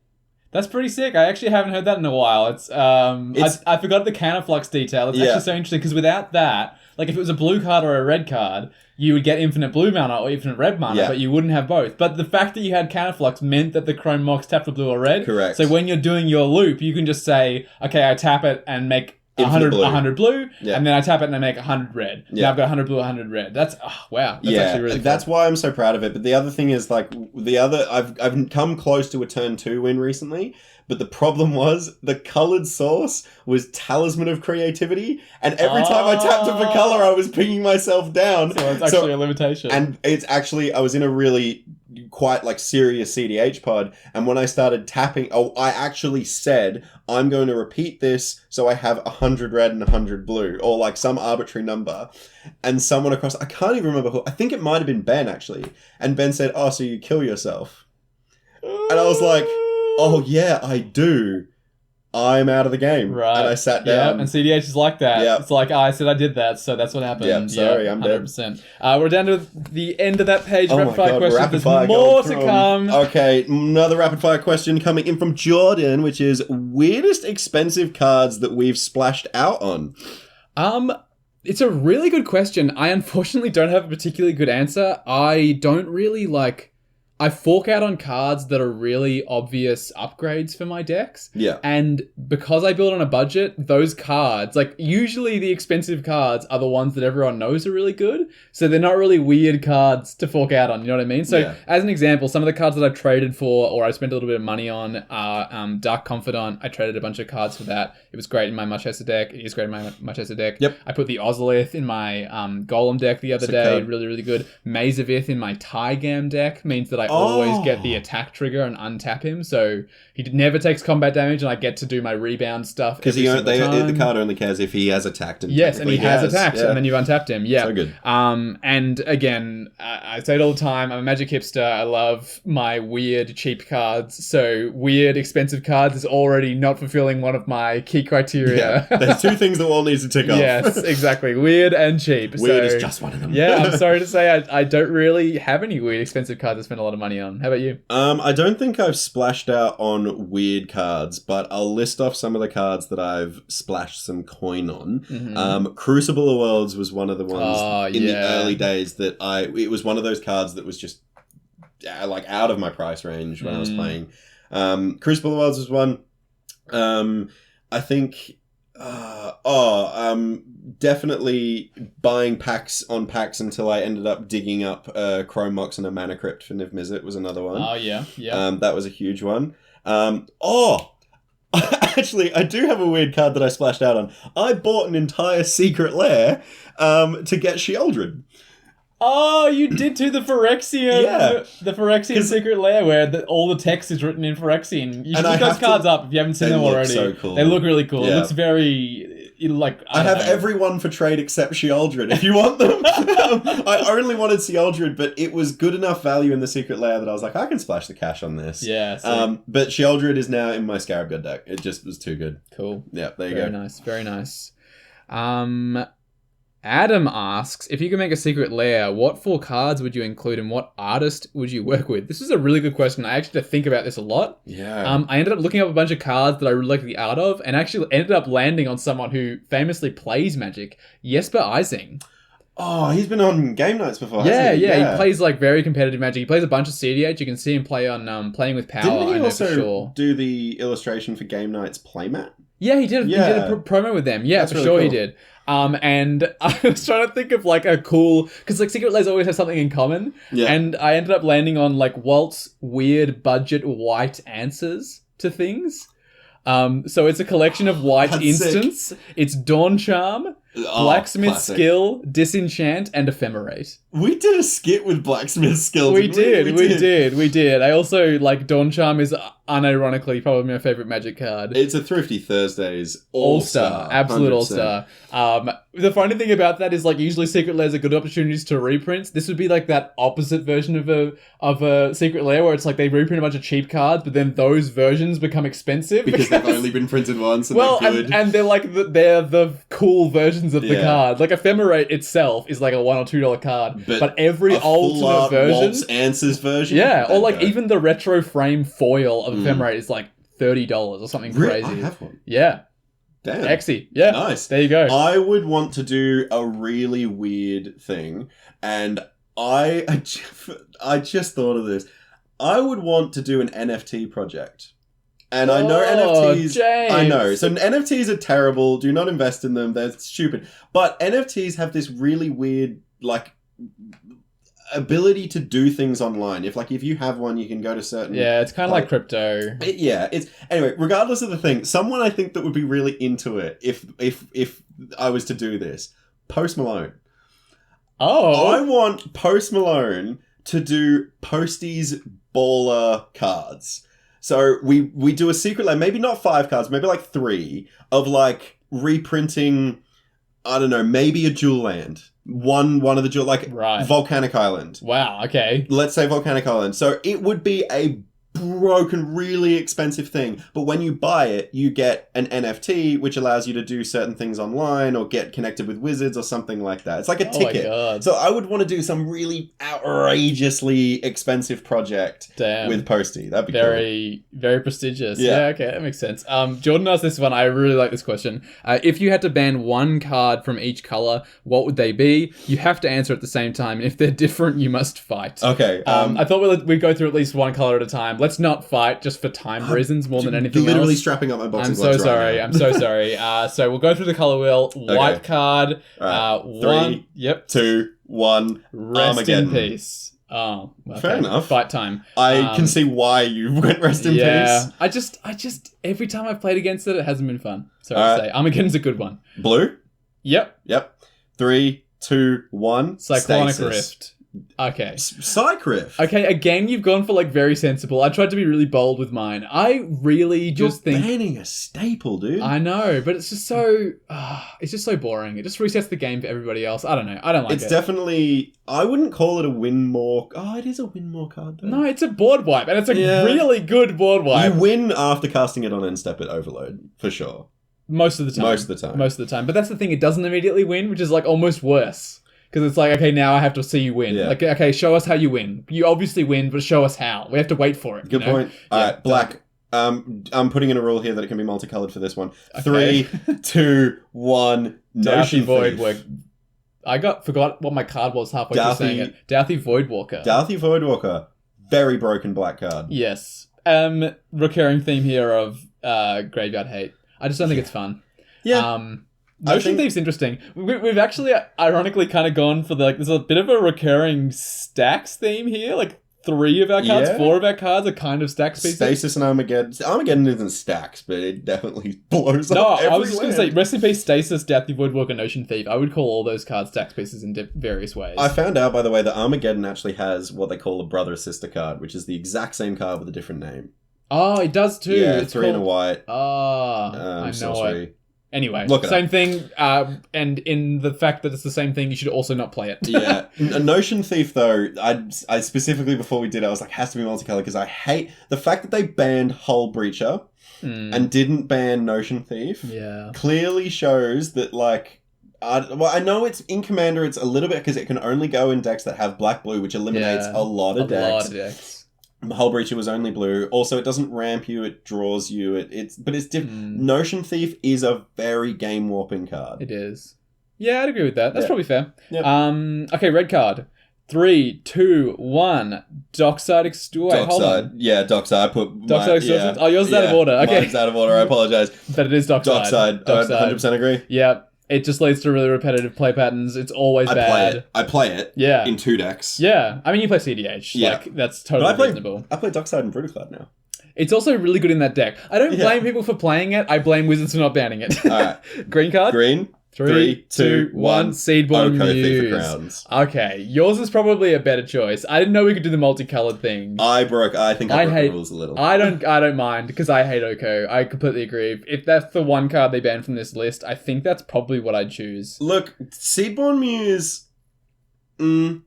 That's pretty sick. I actually haven't heard that in a while. I forgot the Counterflux detail. It's actually so interesting, because without that, like if it was a blue card or a red card, you would get infinite blue mana or infinite red mana, but you wouldn't have both. But the fact that you had Counterflux meant that the Chrome Mox tapped for blue or red. Correct. So when you're doing your loop, you can just say, okay, I tap it and make 100 blue, and then I tap it and I make 100 red. Now I've got 100 blue, 100 red. That's, wow. That's actually really cool. That's why I'm so proud of it. But the other thing is, like, I've come close to a turn 2 win recently, but the problem was the colored source was Talisman of Creativity, and every time I tapped it for color, I was pinging myself down. So it's actually a limitation. And it's actually, I was in a really quite like serious CDH pod, and when I started tapping, I actually said, I'm going to repeat this so I have 100 red and 100 blue, or like some arbitrary number. And someone across, I can't even remember who, I think it might have been Ben actually, and Ben said, oh, so you kill yourself. And I was like, oh yeah, I do. I'm out of the game. Right. And I sat down. Yeah, and CDH is like that. Yep. It's like, I said I did that, so that's what happened. Yeah, sorry, I'm 100%. We're down to the end of that page. Oh rapid fire questions. rapid There's fire more to come. Okay, another rapid fire question coming in from Jordan, which is weirdest expensive cards that we've splashed out on. It's a really good question. I unfortunately don't have a particularly good answer. I don't really I fork out on cards that are really obvious upgrades for my decks. Yeah. And because I build on a budget, those cards, like usually the expensive cards are the ones that everyone knows are really good. So they're not really weird cards to fork out on, you know what I mean? So as an example, some of the cards that I've traded for or I spent a little bit of money on are Dark Confidant. I traded a bunch of cards for that. It was great in my Muchessa deck. It is great in my Muchessa deck. Yep. I put the Ozolith in my Golem deck the other day. Really, really good. Maze of Ith in my Tygam deck means that I always get the attack trigger and untap him, so he never takes combat damage, and I get to do my rebound stuff. Because the card only cares if he has attacked. And and he has attacked, and then you've untapped him. Yeah, so good. And again, I say it all the time. I'm a Magic hipster. I love my weird cheap cards. So weird expensive cards is already not fulfilling one of my key criteria. Yeah. There's 2 things that Walt needs to tick off. Yes, exactly. Weird and cheap. Weird is just one of them. Yeah, I'm sorry to say I don't really have any weird expensive cards I spend a lot of money on. How about you? I don't think I've splashed out on weird cards, but I'll list off some of the cards that I've splashed some coin on. Mm-hmm. Crucible of Worlds was one of the ones in the early days that it was one of those cards that was just like out of my price range when I was playing. Crucible of Worlds was one. I think definitely buying packs on packs until I ended up digging up Chrome Mox and a Mana Crypt for Niv Mizzet was another one. Oh, yeah. That was a huge one. Actually, I do have a weird card that I splashed out on. I bought an entire secret lair to get Sheoldred. Oh, you did too, the Phyrexian. Yeah. The Phyrexian Secret Lair where all the text is written in Phyrexian. You should look those cards up if you haven't seen them already. They look so cool. They look really cool. Yeah. It looks very... I have everyone for trade except Sheoldred if you want them. I only wanted Sheoldred, but it was good enough value in the Secret Lair that I was like, I can splash the cash on this. Yeah. But Sheoldred is now in my Scarab God deck. It just was too good. Cool. Yeah, there you go. Very nice. Very nice. Adam asks, if you could make a Secret Lair, what 4 cards would you include and what artist would you work with? This is a really good question. I actually had to think about this a lot. Yeah. I ended up looking up a bunch of cards that I really like the art of and actually ended up landing on someone who famously plays Magic, Jesper Ising. Oh, he's been on game nights before, Yeah, hasn't he? yeah. He plays like very competitive Magic. He plays a bunch of CDH. You can see him play on Playing with Power. Didn't he I know also for sure. do the illustration for game nights playmat? Yeah, he did. Yeah. He did a promo with them. Yeah, That's for really sure cool. he did. And I was trying to think of like a cool, because like Secret Lairs always have something in common. Yeah. And I ended up landing on like Walt's weird budget white answers to things. So it's a collection of white That's instants. sick. It's Dawn Charm, Blacksmith classic. Skill, Disenchant, and Ephemerate. We did a skit with Blacksmith Skill. We didn't did. I also like Dawn Charm is unironically probably my favorite Magic card. It's a Thrifty Thursdays All-star. Absolute 100%. all-star. The funny thing about that is like usually Secret Lairs are good opportunities to reprints. This would be like that opposite version of a Secret Lair where it's like they reprint a bunch of cheap cards, but then those versions become expensive Because they've only been printed once and well, they're good. and they're like they're the cool versions of the Yeah. card. Like Ephemerate itself is like a $1 or $2 card, but every a full ultimate art version, Walt's Answers version. yeah, or like Okay. even the retro frame foil of Ephemerate is like $30 or something Really? crazy. I have one. Yeah. Damn. Exy. Yeah. Nice. There you go. I would want to do a really weird thing, and I just thought of this. I would want to do an NFT project. And I know NFTs... James. I know. So NFTs are terrible. Do not invest in them. They're stupid. But NFTs have this really weird, like, ability to do things online. If you have one, you can go to certain... Yeah, it's kind of like crypto. It's... Anyway, regardless of the thing, someone I think that would be really into it if I was to do this, Post Malone. Oh. I want Post Malone to do Postie's baller cards. So we do a Secret Lair, maybe not 5 cards, maybe like 3, of like reprinting, I don't know, maybe a Jewel Land. One of the Jewel, like Volcanic Island. Wow, okay. Let's say Volcanic Island. So it would be a broken, really expensive thing. But when you buy it, you get an NFT, which allows you to do certain things online or get connected with wizards or something like that. It's like a ticket. My God. So I would want to do some really outrageously expensive project with Posty. That'd be very, very prestigious. Yeah. Yeah, okay, that makes sense. Jordan asked this one. I really like this question. If you had to ban one card from each color, what would they be? You have to answer at the same time. And if they're different, you must fight. Okay. I thought we'd go through at least one color at a time. Let's not fight just for time reasons more than anything literally else. strapping up my boxing I'm so gloves sorry. right I'm so sorry. So we'll go through the color wheel. White card. Right. 1. 3, Yep. 2, 1. Rest Armageddon. in peace. Oh, okay. Fair enough. Fight time. I can see why you went rest in peace. I just every time I've played against it, it hasn't been fun. Sorry to say. Armageddon's a good one. Blue? Yep. 3, 2, 1. Cyclonic Stasis. Rift. Okay. Psych Rift. Okay, again, you've gone for like very sensible. I tried to be really bold with mine. I really just You're think banning a staple, dude. I know, but it's just so boring. It just resets the game for everybody else. I don't know. I don't like it. It's definitely... I wouldn't call it a win more... Oh, it is a win more card, though. No, it's a board wipe, and it's a really good board wipe. You win after casting it on end step at Overload, for sure. Most of the time. But that's the thing, it doesn't immediately win, which is like almost worse. Because it's like, okay, now I have to see you win. Yeah. Like, okay, show us how you win. You obviously win, but show us how. We have to wait for it. Good point. Alright, black. I'm putting in a rule here that it can be multicolored for this one. Okay. 3, 2, 1. Doughty Notion Voidwalker. Thief. I forgot what my card was halfway through saying it. Doughty Voidwalker. Doughty Voidwalker. Very broken black card. Yes. Recurring theme here of Graveyard Hate. I just don't think it's fun. Yeah. Notion Thief's interesting. We've actually, ironically, kind of gone for there's a bit of a recurring stacks theme here. Like 3 of our cards, Yeah. 4 of our cards are kind of stack pieces. Stasis and Armageddon. Armageddon isn't stacks, but it definitely blows No, up every I was just going to say, land. Rest in Peace, Stasis, Deathly Woodwalker, Notion Thief. I would call all those cards stack pieces in various ways. I found out, by the way, that Armageddon actually has what they call a brother-sister card, which is the exact same card with a different name. Oh, it does too. Yeah, It's 3 and a called- white. I know sorcery. it. Anyway, Look it same thing, and in the fact that it's the same thing, you should also not play it. Yeah. A Notion Thief, though, I specifically, before we did it, I was like, has to be multicolor, because I hate the fact that they banned Hull Breacher and didn't ban Notion Thief. Yeah. Clearly shows that, like, I know it's in Commander, it's a little bit, because it can only go in decks that have black-blue, which eliminates a lot of decks. Hull Breacher was only blue. Also, it doesn't ramp you; it draws you. It's different. Notion Thief is a very game warping card. It is. Yeah, I'd agree with that. That's probably fair. Yep. Okay, red card. 3, 2, 1. Dockside Extortion. Hold on. Yeah, Dockside. I put Dockside Extortion. Oh, yours is out of order. Okay, mine's out of order. I apologize. but it is Dockside. Dockside. 100% agree. Yeah. It just leads to really repetitive play patterns. It's always bad. I play it. Yeah. In 2 decks. Yeah. I mean, you play CDH. Yeah. Like, that's totally reasonable. I play Dockside and Brutaclad now. It's also really good in that deck. I don't blame people for playing it. I blame Wizards for not banning it. Alright. Green card? Green. 3, 2, 1. Seedborn Oko, Thief of Muse. Crowns. Okay. Yours is probably a better choice. I didn't know we could do the multicolored thing. I think I broke the rules a little. I don't mind because I hate Oko. I completely agree. If that's the one card they ban from this list, I think that's probably what I'd choose. Look, Seedborn Muse. I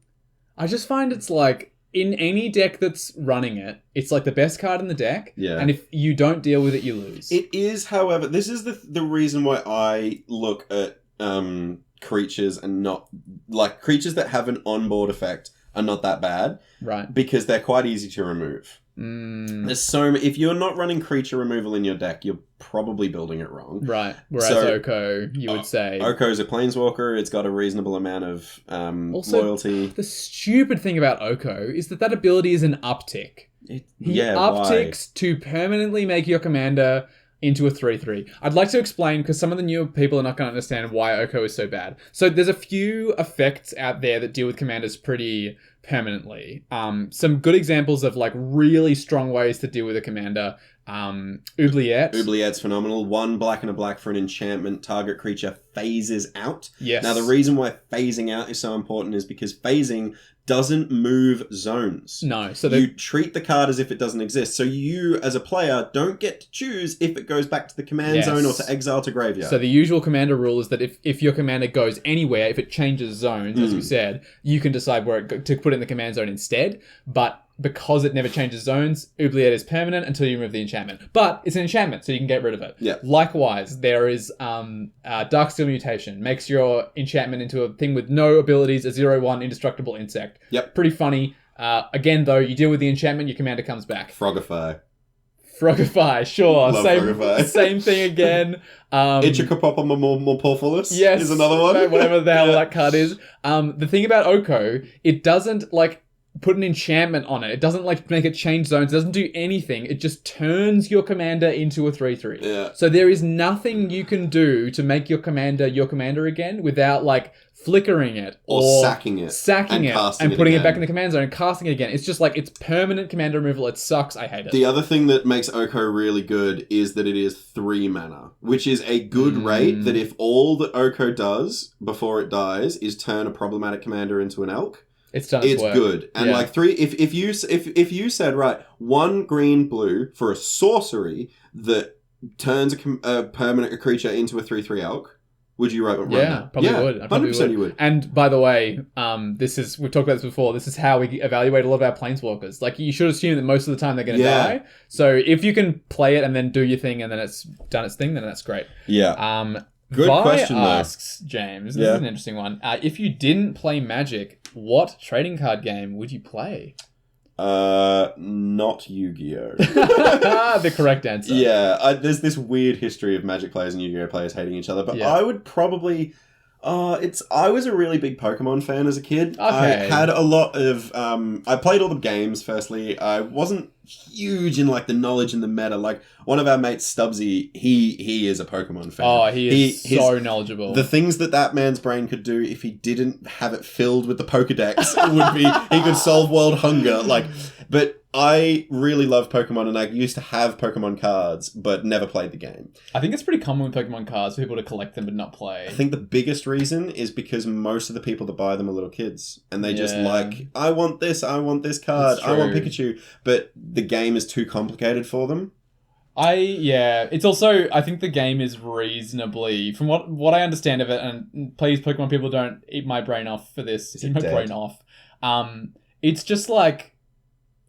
just find it's like in any deck that's running it, it's like the best card in the deck. Yeah. And if you don't deal with it, you lose. It is, however, this is the reason why I look at creatures and not like creatures that have an onboard effect are not that bad, right? Because they're quite easy to remove. There's if you're not running creature removal in your deck, you're probably building it wrong, right? Whereas Oko, you would say Oko's a planeswalker. It's got a reasonable amount of also, loyalty. The stupid thing about Oko is that ability is an uptick. He upticks to permanently make your commander into a 3/3. I'd like to explain, because some of the newer people are not going to understand why Oko is so bad. So there's a few effects out there that deal with commanders pretty permanently. Some good examples of like really strong ways to deal with a commander. Oubliette. Oubliette's phenomenal. 1 black and a black for an enchantment. Target creature phases out. Yes. Now the reason why phasing out is so important is because phasing doesn't move zones. No. So you treat the card as if it doesn't exist. So you, as a player, don't get to choose if it goes back to the command zone or to exile to graveyard. So the usual commander rule is that if your commander goes anywhere, if it changes zones, as you said, you can decide where to put it in the command zone instead. But because it never changes zones, Oubliette is permanent until you remove the enchantment. But it's an enchantment, so you can get rid of it. Yeah. Likewise, there is Darksteel Mutation. Makes your enchantment into a thing with no abilities, a 0/1 indestructible insect. Yep. Pretty funny. Again, though, you deal with the enchantment, your commander comes back. Frogify. Sure. Love Frogify. Same thing again. Ichikopopomorporpholis yes. is another one. Whatever the hell that card is. The thing about Oko, it doesn't like put an enchantment on it. It doesn't like make it change zones. It doesn't do anything. It just turns your commander into a 3/3. Yeah. So there is nothing you can do to make your commander again without like flickering it or sacking it and putting it back in the command zone and casting it again. It's just like it's permanent commander removal. It sucks. I hate it. The other thing that makes Oko really good is that it is 3 mana, which is a good rate that if all that Oko does before it dies is turn a problematic commander into an elk, it's done its work. Good. And like 3, if you said, right, 1 green blue for a sorcery that turns a permanent creature into a 3/3 elk, would you write that? Yeah, probably would. 100% you would. And by the way, we've talked about this before, this is how we evaluate a lot of our planeswalkers. Like, you should assume that most of the time they're going to die. So if you can play it and then do your thing and then it's done its thing, then that's great. Yeah. Good Vi question, though. asks, James, this is an interesting one. If you didn't play Magic, what trading card game would you play? Not Yu-Gi-Oh. The correct answer. Yeah, there's this weird history of Magic players and Yu-Gi-Oh players hating each other, but I would probably... I was a really big Pokemon fan as a kid. Okay. I had a lot of... I played all the games, firstly. I wasn't huge in like the knowledge and the meta. Like one of our mates, Stubbsy, he is a Pokemon fan. Oh, he is so knowledgeable. The things that man's brain could do if he didn't have it filled with the Pokedex would be he could solve world hunger. Like, but I really love Pokemon, and I used to have Pokemon cards, but never played the game. I think it's pretty common with Pokemon cards for people to collect them but not play. I think the biggest reason is because most of the people that buy them are little kids, and they just like, I want this card, I want Pikachu, but the game is too complicated for them. It's also, I think the game is reasonably, from what I understand of it, and please Pokemon people don't eat my brain off for this, it's just like,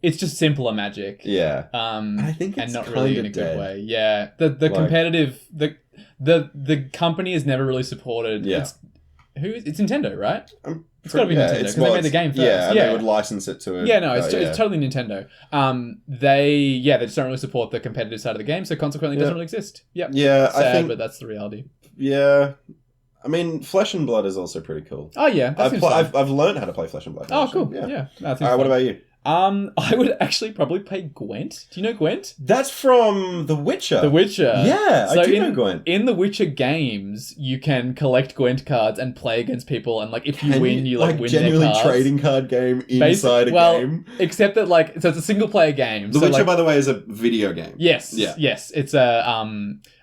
it's just simpler magic. Yeah. I think it's and not really in a dead. good way. Yeah. The competitive the company is never really supported. Yeah. It's Nintendo, right? It's got to be Nintendo because they made the game first. Yeah, they would license it to it. Yeah, no, it's totally Nintendo. They just don't really support the competitive side of the game, so consequently it doesn't really exist. Yep. Yeah, sad, I think, but that's the reality. Yeah. I mean, Flesh and Blood is also pretty cool. Oh yeah, I've learned how to play Flesh and Blood. Oh, cool. Yeah. All right, what about you? I would actually probably play Gwent. Do you know Gwent? That's from The Witcher. The Witcher. Yeah, I do know Gwent. In The Witcher games, you can collect Gwent cards and play against people, and like if you win, you win their cards. Genuinely trading card game inside a game. Except that so it's a single player game. The Witcher, by the way, is a video game. Yes. Yeah. Yes. It's a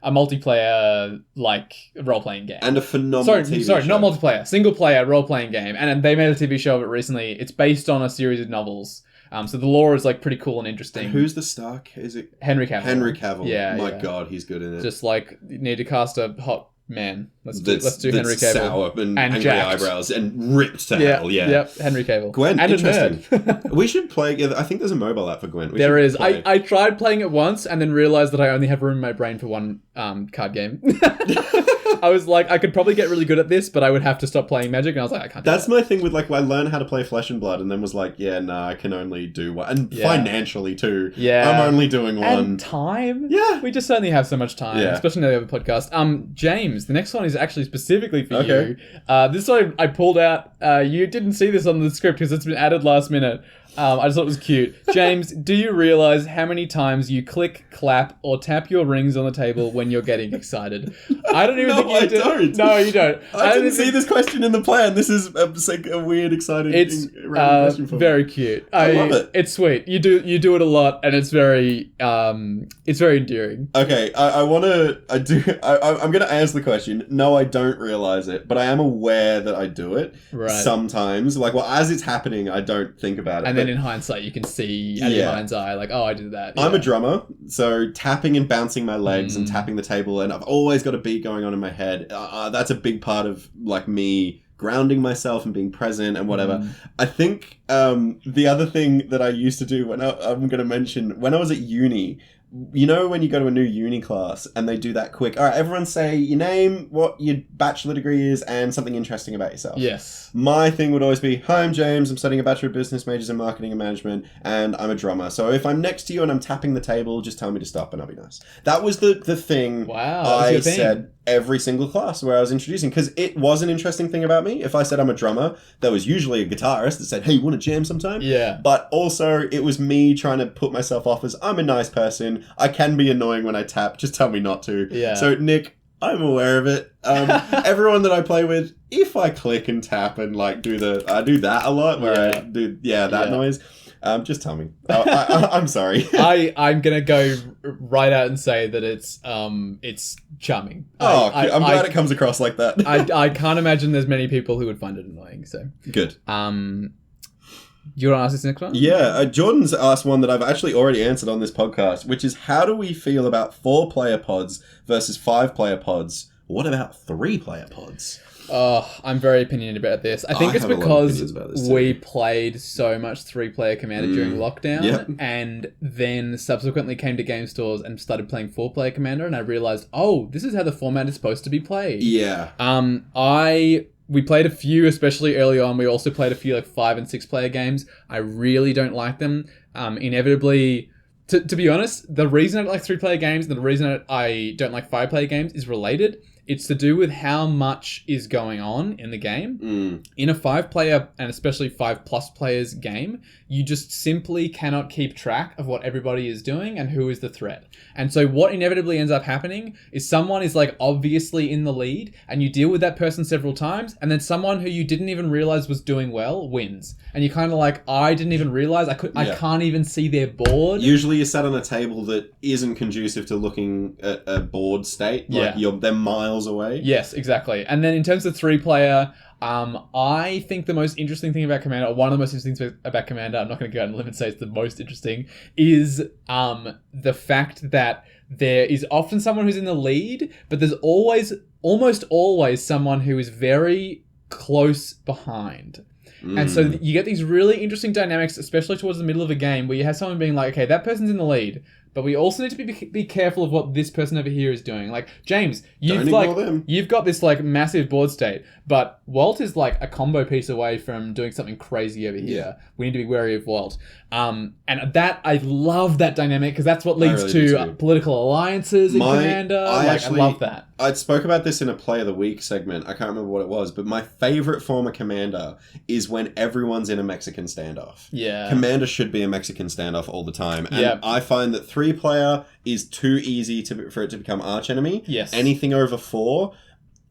multiplayer role playing game. And a phenomenal TV show. Not multiplayer. Single player role playing game. And they made a TV show of it recently. It's based on a series of novels. So the lore is pretty cool and interesting. And who's the Stark? Is it Henry Cavill? Henry Cavill. Yeah. My God, he's good in it. Just you need to cast a hot man. Let's do Henry Cavill. Sour and angry jacked. Eyebrows and ripped to hell. Yeah. Yep. Henry Cavill. Gwent. And interesting. A nerd. We should play. I think there's a mobile app for Gwent. There is. I tried playing it once and then realized that I only have room in my brain for one card game. I was like, I could probably get really good at this, but I would have to stop playing Magic, and I was like, I can't do That's my thing with, I learned how to play Flesh and Blood, and then was like, I can only do one. And financially, too. Yeah. I'm only doing one. And time. Yeah. We just only have so much time, especially in the other podcast. James, the next one is actually specifically for you. This one I pulled out. You didn't see this on the script because it's been added last minute. I just thought it was cute. James, do you realize how many times you click, clap, or tap your rings on the table when you're getting excited? I don't even think you do. Don't. No, you don't. I didn't see this question in the plan. This is a weird, exciting question for me. Very cute. I love it. It's sweet. You do it a lot, and it's very endearing. Okay, I'm going to answer the question. No, I don't realize it, but I am aware that I do it sometimes. As it's happening, I don't think about it. And then in hindsight, you can see at your mind's eye, I did that. Yeah. I'm a drummer, so tapping and bouncing my legs and tapping the table, and I've always got a beat going on in my head. That's a big part of me grounding myself and being present and whatever. I think the other thing that I used to do I'm going to mention when I was at uni. You know when you go to a new uni class and they do that quick, all right, everyone say your name, what your bachelor degree is, and something interesting about yourself. Yes. My thing would always be, hi, I'm James, I'm studying a Bachelor of Business, majors in Marketing and Management, and I'm a drummer. So if I'm next to you and I'm tapping the table, just tell me to stop and I'll be nice. That was the thing I said every single class where I was introducing, because it was an interesting thing about me. If I said I'm a drummer, there was usually a guitarist that said, hey, you want to jam sometime? Yeah. But also it was me trying to put myself off as I'm a nice person. I can be annoying when I tap. Just tell me not to. Yeah. So, Nick, I'm aware of it. Everyone that I play with, if I click and tap and I do that a lot where I do that noise. Just tell me. I'm sorry. I'm gonna go right out and say that it's charming. I'm glad it comes across like that. I can't imagine there's many people who would find it annoying. So good. Do you want to ask this next one? Yeah, Jordan's asked one that I've actually already answered on this podcast, which is how do we feel about 4-player pods versus 5-player pods? What about 3-player pods? Oh, I'm very opinionated about this. I think it's because we played so much 3-player Commander during lockdown, and then subsequently came to game stores and started playing 4-player Commander, and I realized, this is how the format is supposed to be played. Yeah. We played a few, especially early on. We also played a few 5 and 6-player games. I really don't like them. Inevitably, to be honest, the reason I don't like 3-player games and the reason I don't like 5-player games is related. It's to do with how much is going on in the game. In a 5-player, and especially 5+ players game, you just simply cannot keep track of what everybody is doing and who is the threat. And so what inevitably ends up happening is someone is like obviously in the lead, and you deal with that person several times, and then someone who you didn't even realize was doing well wins. And you're kind of like, I didn't even realize, I can't even see their board. Usually you're sat on a table that isn't conducive to looking at a board state. Like they're miles away. Yes, exactly. And then in terms of 3-player, I think the most interesting thing about Commander, or one of the most interesting things about Commander, I'm not going to go out on a limb and say it's the most interesting, is the fact that there is often someone who's in the lead, but there's almost always someone who is very close behind. And so you get these really interesting dynamics, especially towards the middle of a game, where you have someone being like, okay, that person's in the lead, but we also need to be careful of what this person over here is doing. Like, James, you've got this like massive board state, but Walt is like a combo piece away from doing something crazy over here. We need to be wary of Walt. And that, I love that dynamic, because that's what leads to political alliances in Commander. I love that. I spoke about this in a Play of the Week segment. I can't remember what it was, but my favorite form of Commander is when everyone's in a Mexican standoff. Yeah. Commander should be a Mexican standoff all the time. And I find that 3-player is too easy for it to become archenemy. Yes. Anything over 4,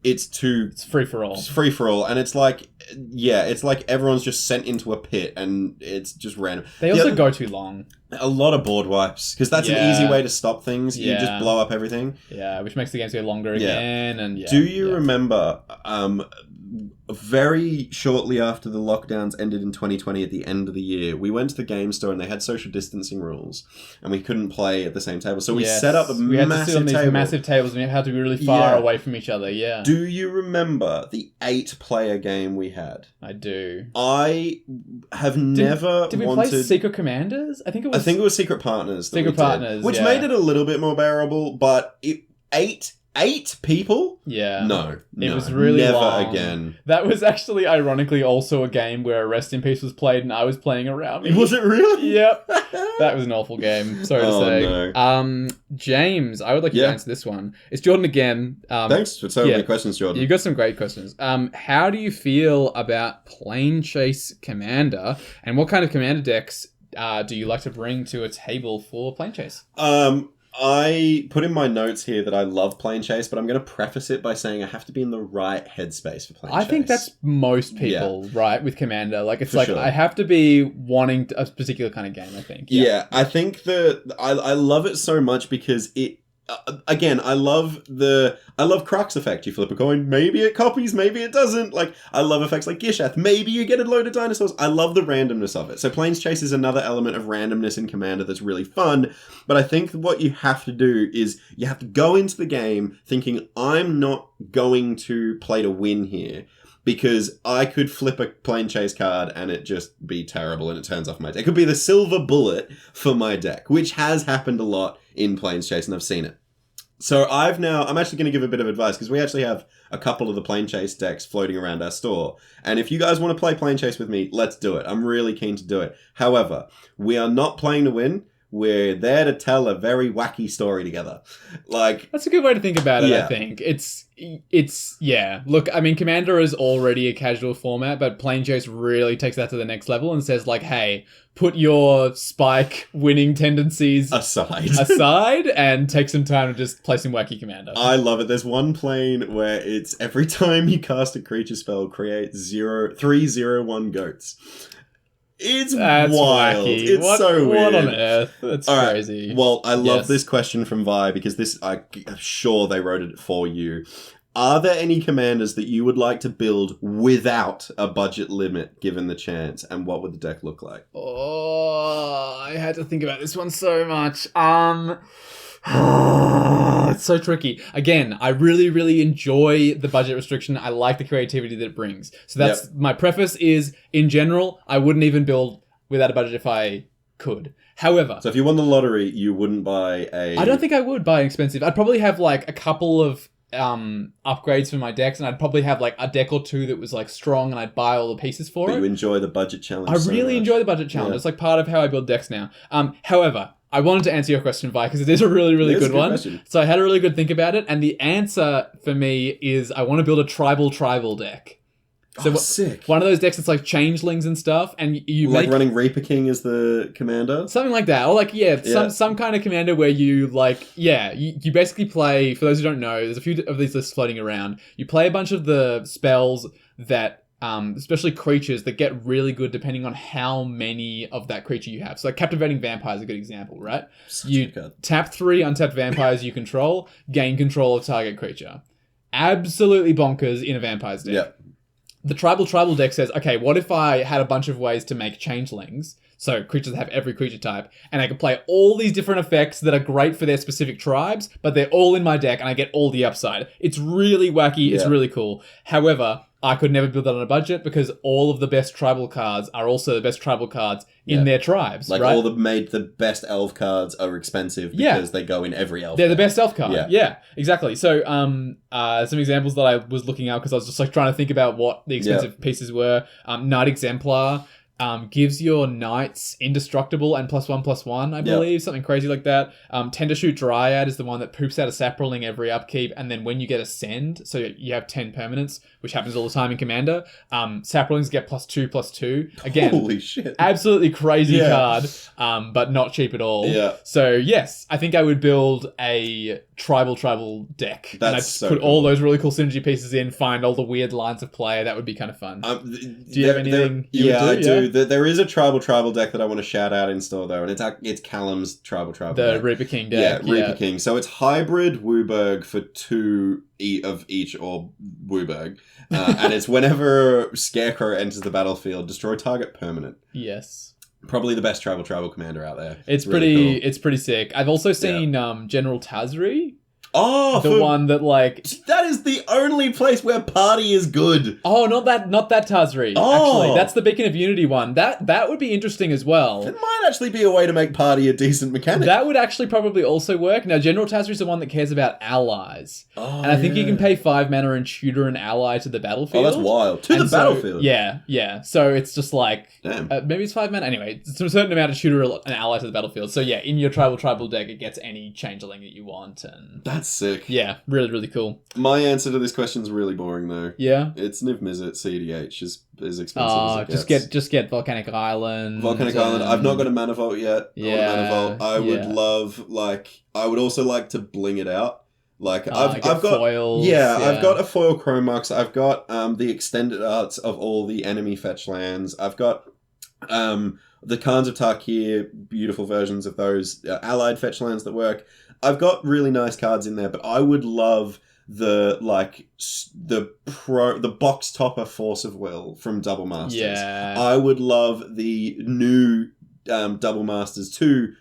it's free for all. It's free for all. And it's like, it's like everyone's just sent into a pit and it's just random. They also go too long. A lot of board wipes, because that's an easy way to stop things. You just blow up everything. Yeah, which makes the games go longer again. And do you remember very shortly after the lockdowns ended in 2020, at the end of the year, we went to the game store and they had social distancing rules and we couldn't play at the same table. So we set up we had to sit on these massive tables and we had to be really far away from each other. Yeah. Do you remember the 8-player game we had? I do. I have never Did we play Secret Commanders? I think it was Secret Partners. Secret Partners, which made it a little bit more bearable, but 8 people? Yeah. No. It was really never long. Again. That was actually, ironically, also a game where Rest in Peace was played and I was playing around me. Was it really? Yep. That was an awful game. Sorry to say. No. James, I would like you to answer this one. It's Jordan again. Thanks for so many questions, Jordan. You got some great questions. How do you feel about Plane Chase Commander, and what kind of Commander decks do you like to bring to a table for Plane Chase? I put in my notes here that I love Plane Chase, but I'm going to preface it by saying I have to be in the right headspace for Plane Chase. I think that's most people, right, with Commander. Like, it's I have to be wanting a particular kind of game, I think. Yeah, I think I love it so much because it, again, I love Crux effect. You flip a coin, maybe it copies, maybe it doesn't. Like, I love effects like Gishath. Maybe you get a load of dinosaurs. I love the randomness of it. So Planes Chase is another element of randomness in Commander that's really fun. But I think what you have to do is you have to go into the game thinking, I'm not going to play to win here, because I could flip a Plane Chase card and it just be terrible and it turns off my deck. It could be the silver bullet for my deck, which has happened a lot in Planes Chase, and I've seen it. So I'm actually going to give a bit of advice, because we actually have a couple of the Plane Chase decks floating around our store. And if you guys want to play Plane Chase with me, let's do it. I'm really keen to do it. However, we are not playing to win. We're there to tell a very wacky story together. Like, that's a good way to think about it, I think. Look, I mean, Commander is already a casual format, but Plane Chase really takes that to the next level and says, like, hey, put your spike winning tendencies aside and take some time to just play some wacky Commander. I love it. There's one plane where it's every time you cast a creature spell, create 3/0/1 goats. That's wild. Wacky. It's so weird. What on earth? That's crazy. Right. Well, I love this question from Vi, because I'm sure they wrote it for you. Are there any commanders that you would like to build without a budget limit, given the chance? And what would the deck look like? Oh, I had to think about this one so much. It's so tricky. Again, I really, really enjoy the budget restriction. I like the creativity that it brings. So that's my preface is, in general, I wouldn't even build without a budget if I could. However, so if you won the lottery, you wouldn't buy I don't think I would buy an expensive. I'd probably have like a couple of upgrades for my decks, and I'd probably have like a deck or two that was like strong, and I'd buy all the pieces for it. But you enjoy the budget challenge. I really enjoy the budget challenge. It's like part of how I build decks now. However, I wanted to answer your question, Vi, because it is a really, really good one. Question. So I had a really good think about it, and the answer for me is I want to build a tribal deck. So sick. One of those decks that's like changelings and stuff, and you like running Reaper King as the commander? Something like that. Or like, some kind of commander where you like, you basically play, for those who don't know, there's a few of these lists floating around. You play a bunch of the spells that, especially creatures that get really good depending on how many of that creature you have. So like Captivating Vampire is a good example, right? You tap 3 untapped vampires you control, gain control of target creature. Absolutely bonkers in a vampire's deck. Yeah. The tribal deck says, okay, what if I had a bunch of ways to make changelings? So creatures that have every creature type, and I can play all these different effects that are great for their specific tribes, but they're all in my deck and I get all the upside. It's really wacky. It's really cool. However, I could never build that on a budget because all of the best tribal cards are also the best tribal cards in their tribes, like right? all the best elf cards are expensive because they go in every elf. They're the best elf card. Yeah, exactly. So some examples that I was looking at because I was just like trying to think about what the expensive pieces were. Knight Exemplar gives your knights indestructible and +1/+1, I believe, something crazy like that. Tendershoot Dryad is the one that poops out a sapling every upkeep, and then when you get Ascend, so you have 10 permanents, which happens all the time in Commander, saplings get +2/+2. Again, holy shit, absolutely crazy card, but not cheap at all. Yeah. So yes, I think I would build a tribal deck. That's and I'd so put cool. all those really cool synergy pieces in, find all the weird lines of play. That would be kind of fun. Do you have anything you would do? I do. There is a tribal deck that I want to shout out in store though, and it's Callum's tribal the deck. Reaper King deck. Yeah, Reaper King. So it's hybrid Wooburg for 2 of each or Wooburg. And it's whenever Scarecrow enters the battlefield, destroy target permanent. Yes. Probably the best tribal commander out there. It's really cool. It's pretty sick. I've also seen General Tazri. Oh, the one that like that is the only place where party is good. Oh, not that Tazri. Oh. Actually, that's the Beacon of Unity one. That would be interesting as well. It might actually be a way to make party a decent mechanic. That would actually probably also work. Now, General Tazri is the one that cares about allies. And I think you can pay 5 mana and tutor an ally to the battlefield. Oh, that's wild. To the battlefield. Yeah. So it's just like damn. Maybe it's 5 mana. Anyway, it's a certain amount to tutor an ally to the battlefield. So yeah, in your tribal deck, it gets any changeling that you want, and that's sick. Yeah, really, really cool. My answer to this question is really boring though. Yeah, it's Niv Mizzet CDH is expensive as it gets. Just get Volcanic Island. Island. I've not got a mana vault yet. I would love I would also like to bling it out. Like I've got foils. I've got a foil Chromux. I've got the extended arts of all the enemy fetch lands. I've got the Khans of Tarkir, beautiful versions of those allied fetch lands that work. I've got really nice cards in there, but I would love the box topper Force of Will from Double Masters. Yeah. I would love the new Double Masters 2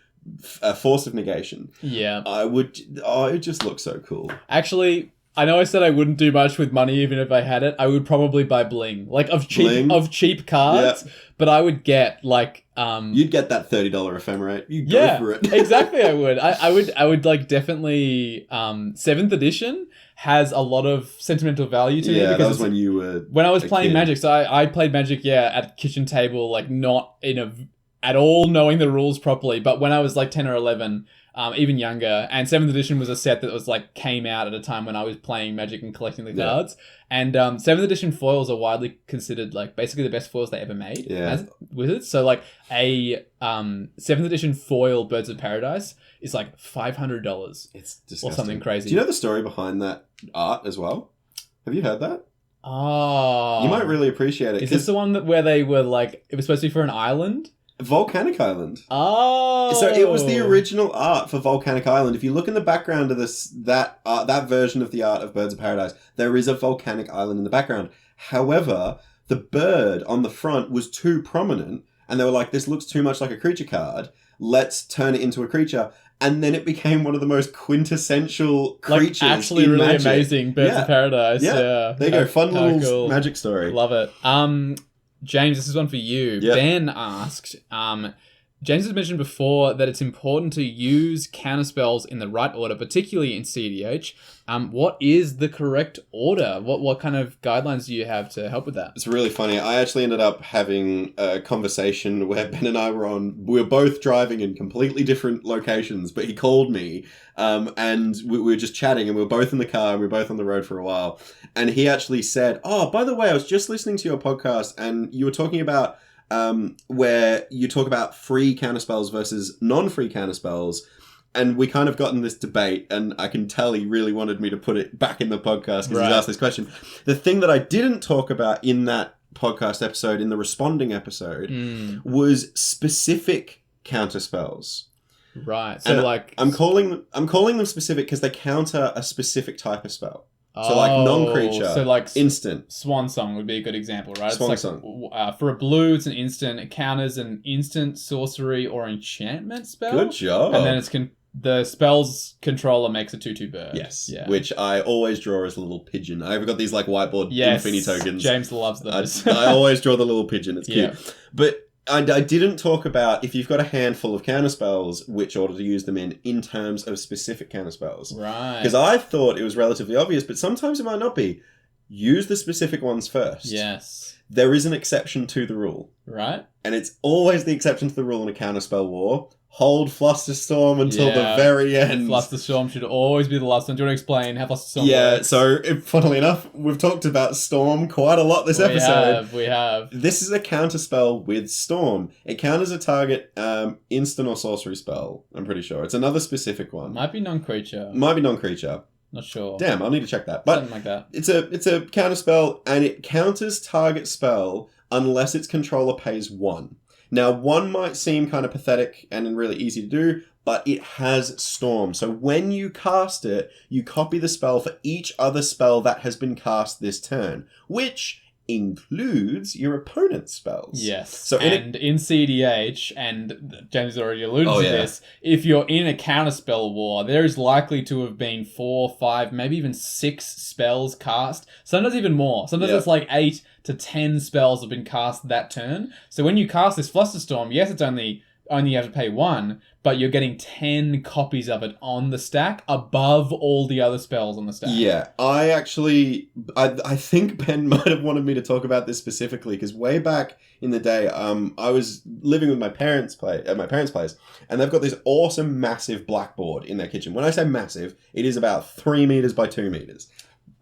Force of Negation. Yeah. I would. Oh, it just looks so cool. Actually, I know I said I wouldn't do much with money even if I had it. I would probably buy bling, like of cheap cards. Yeah. But I would get like you'd get that $30 ephemerate. You go for it. Exactly. I would. I would like definitely. 7th edition has a lot of sentimental value to me. Yeah, that was when you were when I was playing Magic. So I played Magic. Yeah, at kitchen table, like not in a at all knowing the rules properly. But when I was like 10 or 11, even younger, and 7th edition was a set that was like came out at a time when I was playing Magic and collecting the cards. And 7th edition foils are widely considered like basically the best foils they ever made as Wizards. So like a 7th edition foil Birds of Paradise is like $500. It's disgusting. Or something crazy. Do you know the story behind that art as well? Have you heard that? Oh. You might really appreciate it. Is this the one where they were like, it was supposed to be for an island? Volcanic Island. Oh. So it was the original art for Volcanic Island. If you look in the background of that version of the art of Birds of Paradise, there is a volcanic island in the background. However, the bird on the front was too prominent, and they were like, this looks too much like a creature card. Let's turn it into a creature. And then it became one of the most quintessential creatures like actually in really Magic. Amazing Birds of Paradise. Yeah. There you go. Fun little cool. Magic story. Love it. James, this is one for you. Yep. Ben asked, James has mentioned before that it's important to use counterspells in the right order, particularly in CDH. What is the correct order? What kind of guidelines do you have to help with that? It's really funny. I actually ended up having a conversation where Ben and I we were both driving in completely different locations, but he called me and we were just chatting, and we were both in the car and we were both on the road for a while. And he actually said, "Oh, by the way, I was just listening to your podcast and you were talking about where you talk about free counterspells versus non-free counterspells." And we kind of got in this debate, and I can tell he really wanted me to put it back in the podcast because he's asked this question. The thing that I didn't talk about in that podcast episode, in the responding episode, was specific counterspells. Right. So and I'm calling them specific because they counter a specific type of spell. So like non-creature, so like instant. Swan Song would be a good example, right? Swan it's like, Song. For a blue, it's an instant. It counters an instant, sorcery, or enchantment spell. Good job. And then the spell's controller makes a 2/2 bird. Yes. Yeah. Which I always draw as a little pigeon. I've got these like whiteboard Infinity tokens. James loves those. I always draw the little pigeon. It's cute. Yeah. But I didn't talk about if you've got a handful of counterspells, which order to use them in terms of specific counterspells. Right. Because I thought it was relatively obvious, but sometimes it might not be. Use the specific ones first. Yes. There is an exception to the rule. Right. And it's always the exception to the rule in a counterspell war. Hold Flusterstorm until the very end. Flusterstorm should always be the last one. Do you want to explain how Flusterstorm works? So funnily enough, we've talked about Storm quite a lot this episode. We have. This is a counterspell with Storm. It counters a target instant or sorcery spell, I'm pretty sure. It's another specific one. Might be non-creature. Not sure. Damn, I'll need to check that. But something like that. It's a counterspell, and it counters target spell unless its controller pays 1. Now, 1 might seem kind of pathetic and really easy to do, but it has Storm. So when you cast it, you copy the spell for each other spell that has been cast this turn, which includes your opponent's spells. Yes. So in CDH, and James already alluded to this, if you're in a counterspell war, there is likely to have been 4, 5, maybe even 6 spells cast. Sometimes even more. Sometimes it's like 8 to 10 spells have been cast that turn. So when you cast this Flusterstorm, yes, it's only you have to pay 1, but you're getting 10 copies of it on the stack above all the other spells on the stack. Yeah, I think Ben might have wanted me to talk about this specifically because way back in the day, I was living with my parents' place, and they've got this awesome, massive blackboard in their kitchen. When I say massive, it is about 3 meters by 2 meters.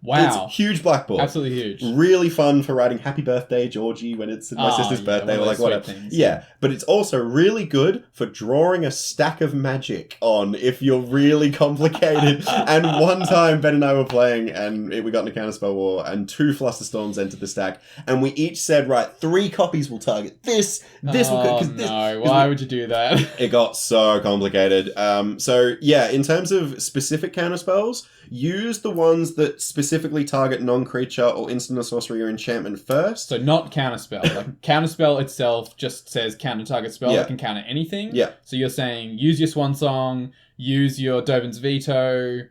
Wow. It's a huge blackboard. Absolutely huge. Really fun for writing Happy Birthday, Georgie, when it's my sister's birthday or like whatever. Things. Yeah, but it's also really good for drawing a stack of magic on if you're really complicated. And one time, Ben and I were playing and we got in a counterspell war and 2 Flusterstorms entered the stack. And we each said, right, 3 copies will target this will... Why would you do that? It got so complicated. So yeah, in terms of specific counterspells, use the ones that specifically target non-creature or instant or sorcery or enchantment first. So not counterspell. Like counterspell itself just says counter target spell. It can counter anything. Yeah. So you're saying use your Swan Song, use your Dovin's Veto,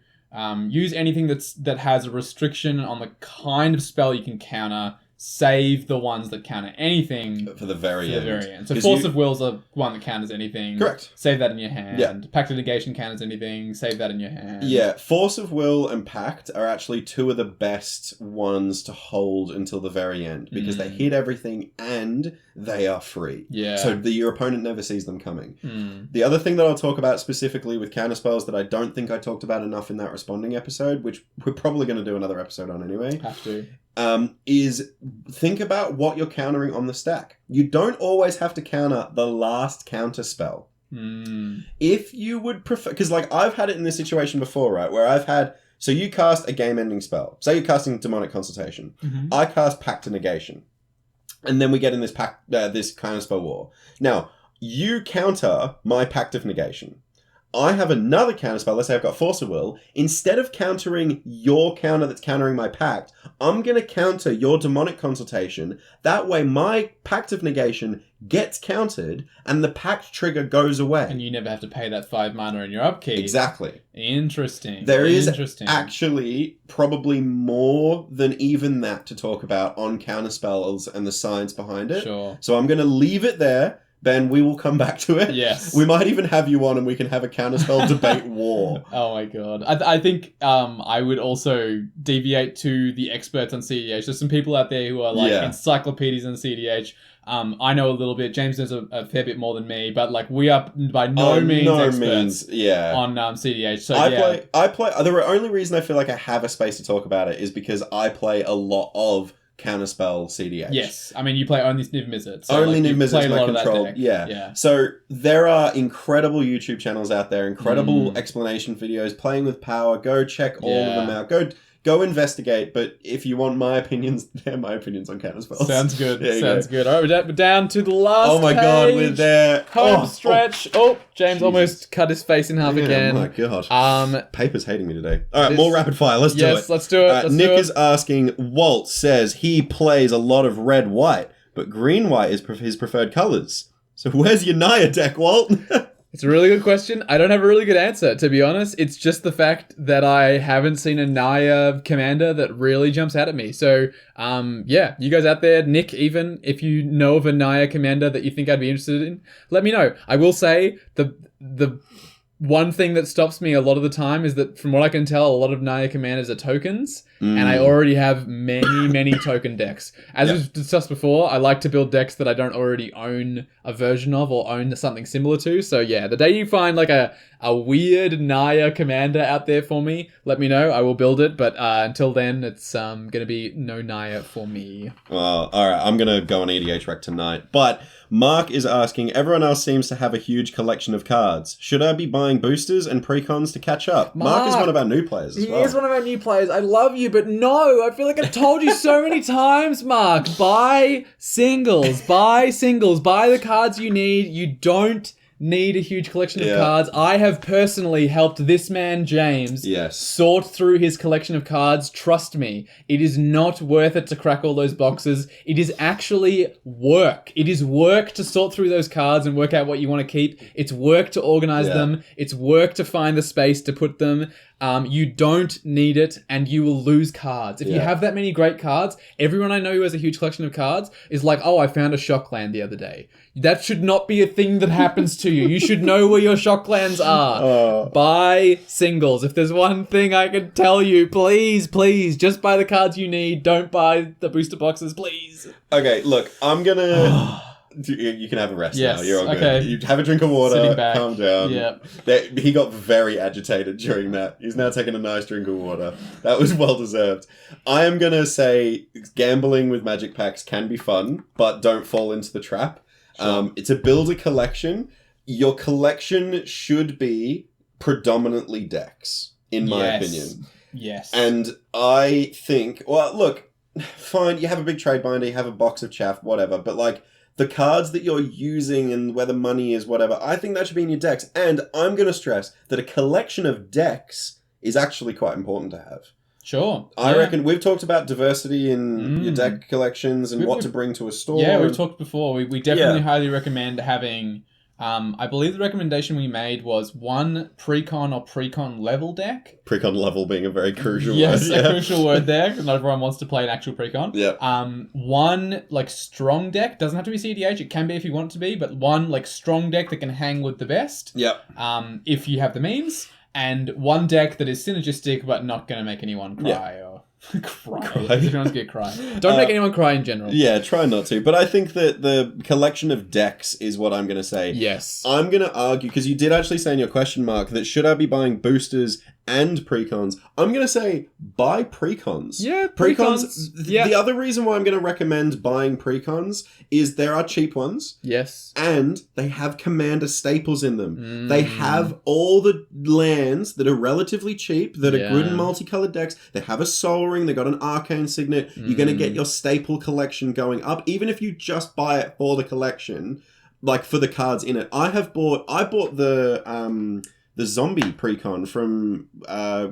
use anything that has a restriction on the kind of spell you can counter. Save the ones that counter anything for the very end. So Force of Will's a one that counters anything. Correct. Save that in your hand. Yeah. Pact of Negation counters anything. Save that in your hand. Yeah, Force of Will and Pact are actually 2 of the best ones to hold until the very end because they hit everything and they are free. Yeah. So your opponent never sees them coming. The other thing that I'll talk about specifically with counterspells that I don't think I talked about enough in that responding episode, which we're probably going to do another episode on anyway. Have to. Is think about what you're countering on the stack. You don't always have to counter the last counter spell. If you would prefer, because like I've had it in this situation before, right, where I've had, so you cast a game-ending spell. Say you're casting Demonic Consultation. I cast Pact of Negation. And then we get in this this counterspell war. Now, you counter my Pact of Negation. I have another counterspell. Let's say I've got Force of Will. Instead of countering your counter that's countering my pact, I'm going to counter your Demonic Consultation. That way my Pact of Negation gets countered and the pact trigger goes away. And you never have to pay that 5 mana in your upkeep. Exactly. Interesting. There is actually probably more than even that to talk about on counterspells and the science behind it. Sure. So I'm going to leave it there. Ben, we will come back to it. Yes. We might even have you on and we can have a counterspell debate war. Oh my god. I think I would also deviate to the experts on CDH. There's some people out there who are like encyclopedias on CDH. I know a little bit. James knows a fair bit more than me, but like we are by no means experts on CDH. So I play. The only reason I feel like I have a space to talk about it is because I play a lot of Counterspell CDH. Yes, I mean you play only Niv Mizzet. So only Niv Mizzet my control. Yeah. So there are incredible YouTube channels out there, incredible explanation videos, playing with power. Go check all of them out. Go investigate, but if you want my opinions, they're my opinions on counterspells. Sounds good. Sounds good. All right, we're down to the last Oh my god, we're there. Home stretch. James almost cut his face in half again. Oh my god. Paper's hating me today. All right, more rapid fire. Let's do it. Yes, let's do it. Nick is asking, Walt says he plays a lot of red-white, but green-white is his preferred colours. So where's your Naya deck, Walt? It's a really good question. I don't have a really good answer, to be honest. It's just the fact that I haven't seen a Naya commander that really jumps out at me. So, you guys out there, Nick, even if you know of a Naya commander that you think I'd be interested in, let me know. I will say the one thing that stops me a lot of the time is that, from what I can tell, a lot of Naya commanders are tokens, and I already have many token decks. As we've discussed before, I like to build decks that I don't already own a version of or own something similar to. So yeah, the day you find like a weird Naya commander out there for me, let me know. I will build it, but until then, it's going to be no Naya for me. Well, all right, I'm going to go on EDH Rec tonight, but Mark is asking, everyone else seems to have a huge collection of cards. Should I be buying boosters and precons to catch up? Mark is one of our new players as well. He is one of our new players. I love you, but no, I feel like I've told you so many times, Mark. Buy singles. Buy the cards you need. You don't need a huge collection of cards. I have personally helped this man, James, sort through his collection of cards. Trust me, it is not worth it to crack all those boxes. It is actually work. It is work to sort through those cards and work out what you want to keep. It's work to organize them. It's work to find the space to put them. You don't need it, and you will lose cards. If you have that many great cards, everyone I know who has a huge collection of cards is like, oh, I found a shock land the other day. That should not be a thing that happens to you. You should know where your shock lands are. Buy singles. If there's one thing I can tell you, please, just buy the cards you need. Don't buy the booster boxes, please. Okay, look, I'm gonna... You can have a rest now. You're all good. You have a drink of water. Calm down. He got very agitated during that. He's now taking a nice drink of water. That was well deserved. I am going to say gambling with magic packs can be fun, but don't fall into the trap. Sure. It's a build a collection. Your collection should be predominantly decks, in my opinion. Yes. And I think, well, look, fine, you have a big trade binder, you have a box of chaff, whatever, but like, the cards that you're using and where the money is, whatever, I think that should be in your decks. And I'm going to stress that a collection of decks is actually quite important to have. Sure. I reckon we've talked about diversity in your deck collections and what to bring to a store. Yeah, we've talked before. We definitely highly recommend having... I believe the recommendation we made was one precon or precon level deck. Precon level being a very crucial word. Yes, a crucial word there, because not everyone wants to play an actual precon. One, like, strong deck. Doesn't have to be CDH. It can be if you want it to be, but one, like, strong deck that can hang with the best. If you have the means. And one deck that is synergistic, but not going to make anyone cry or... cry. Everyone's gonna cry. Don't make anyone cry in general. Yeah, try not to. But I think that the collection of decks is what I'm going to say. Yes. I'm going to argue, because you did actually say in your question mark that should I be buying boosters and precons? I'm going to say buy precons. Yeah, precons. The other reason why I'm going to recommend buying precons is there are cheap ones. Yes. And they have commander staples in them. They have all the lands that are relatively cheap, that are good in multicolored decks. They have a Soul Ring. They got an Arcane Signet. You're going to get your staple collection going up, even if you just buy it for the collection, like for the cards in it. I bought the zombie precon from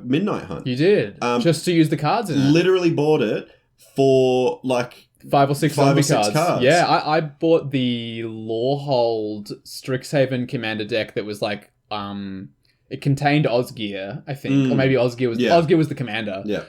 Midnight Hunt. You did? Just to use the cards in it? Literally bought it for like 5 or 6 zombie cards. Yeah, I bought the Lorehold Strixhaven commander deck that was like... It contained Osgear, I think, or maybe Osgear was the commander. Yeah.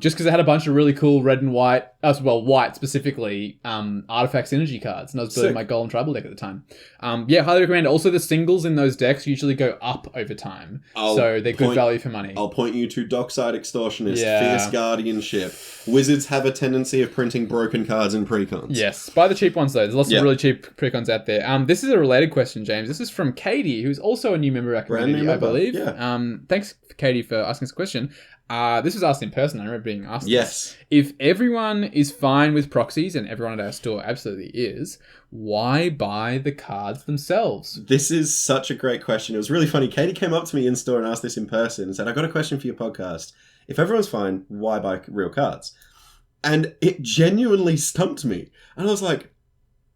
Just because it had a bunch of really cool red and white, white specifically, artifact synergy cards, and I was building my Golem Tribal deck at the time. Highly recommend. Also, the singles in those decks usually go up over time, so they're good value for money. I'll point you to Dockside Extortionist, Fierce Guardianship. Wizards have a tendency of printing broken cards in precons. Yes, buy the cheap ones though. There's lots of really cheap precons out there. This is a related question, James. This is from Katie, who's also a new member of our community, I believe. Yeah. Thanks, Katie, for asking this question. This was asked in person. I remember being asked this. If everyone is fine with proxies, and everyone at our store absolutely is, why buy the cards themselves? This is such a great question. It was really funny. Katie came up to me in store and asked this in person and said, I got a question for your podcast. If everyone's fine, why buy real cards? And it genuinely stumped me. And I was like,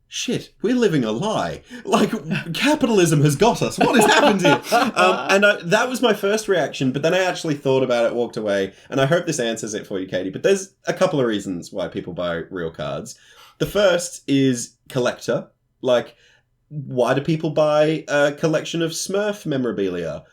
shit, we're living a lie. Like, capitalism has got us. What has happened here? That was my first reaction, but then I actually thought about it, walked away, and I hope this answers it for you, Katie. But there's a couple of reasons why people buy real cards. The first is collector. Like, why do people buy a collection of Smurf memorabilia?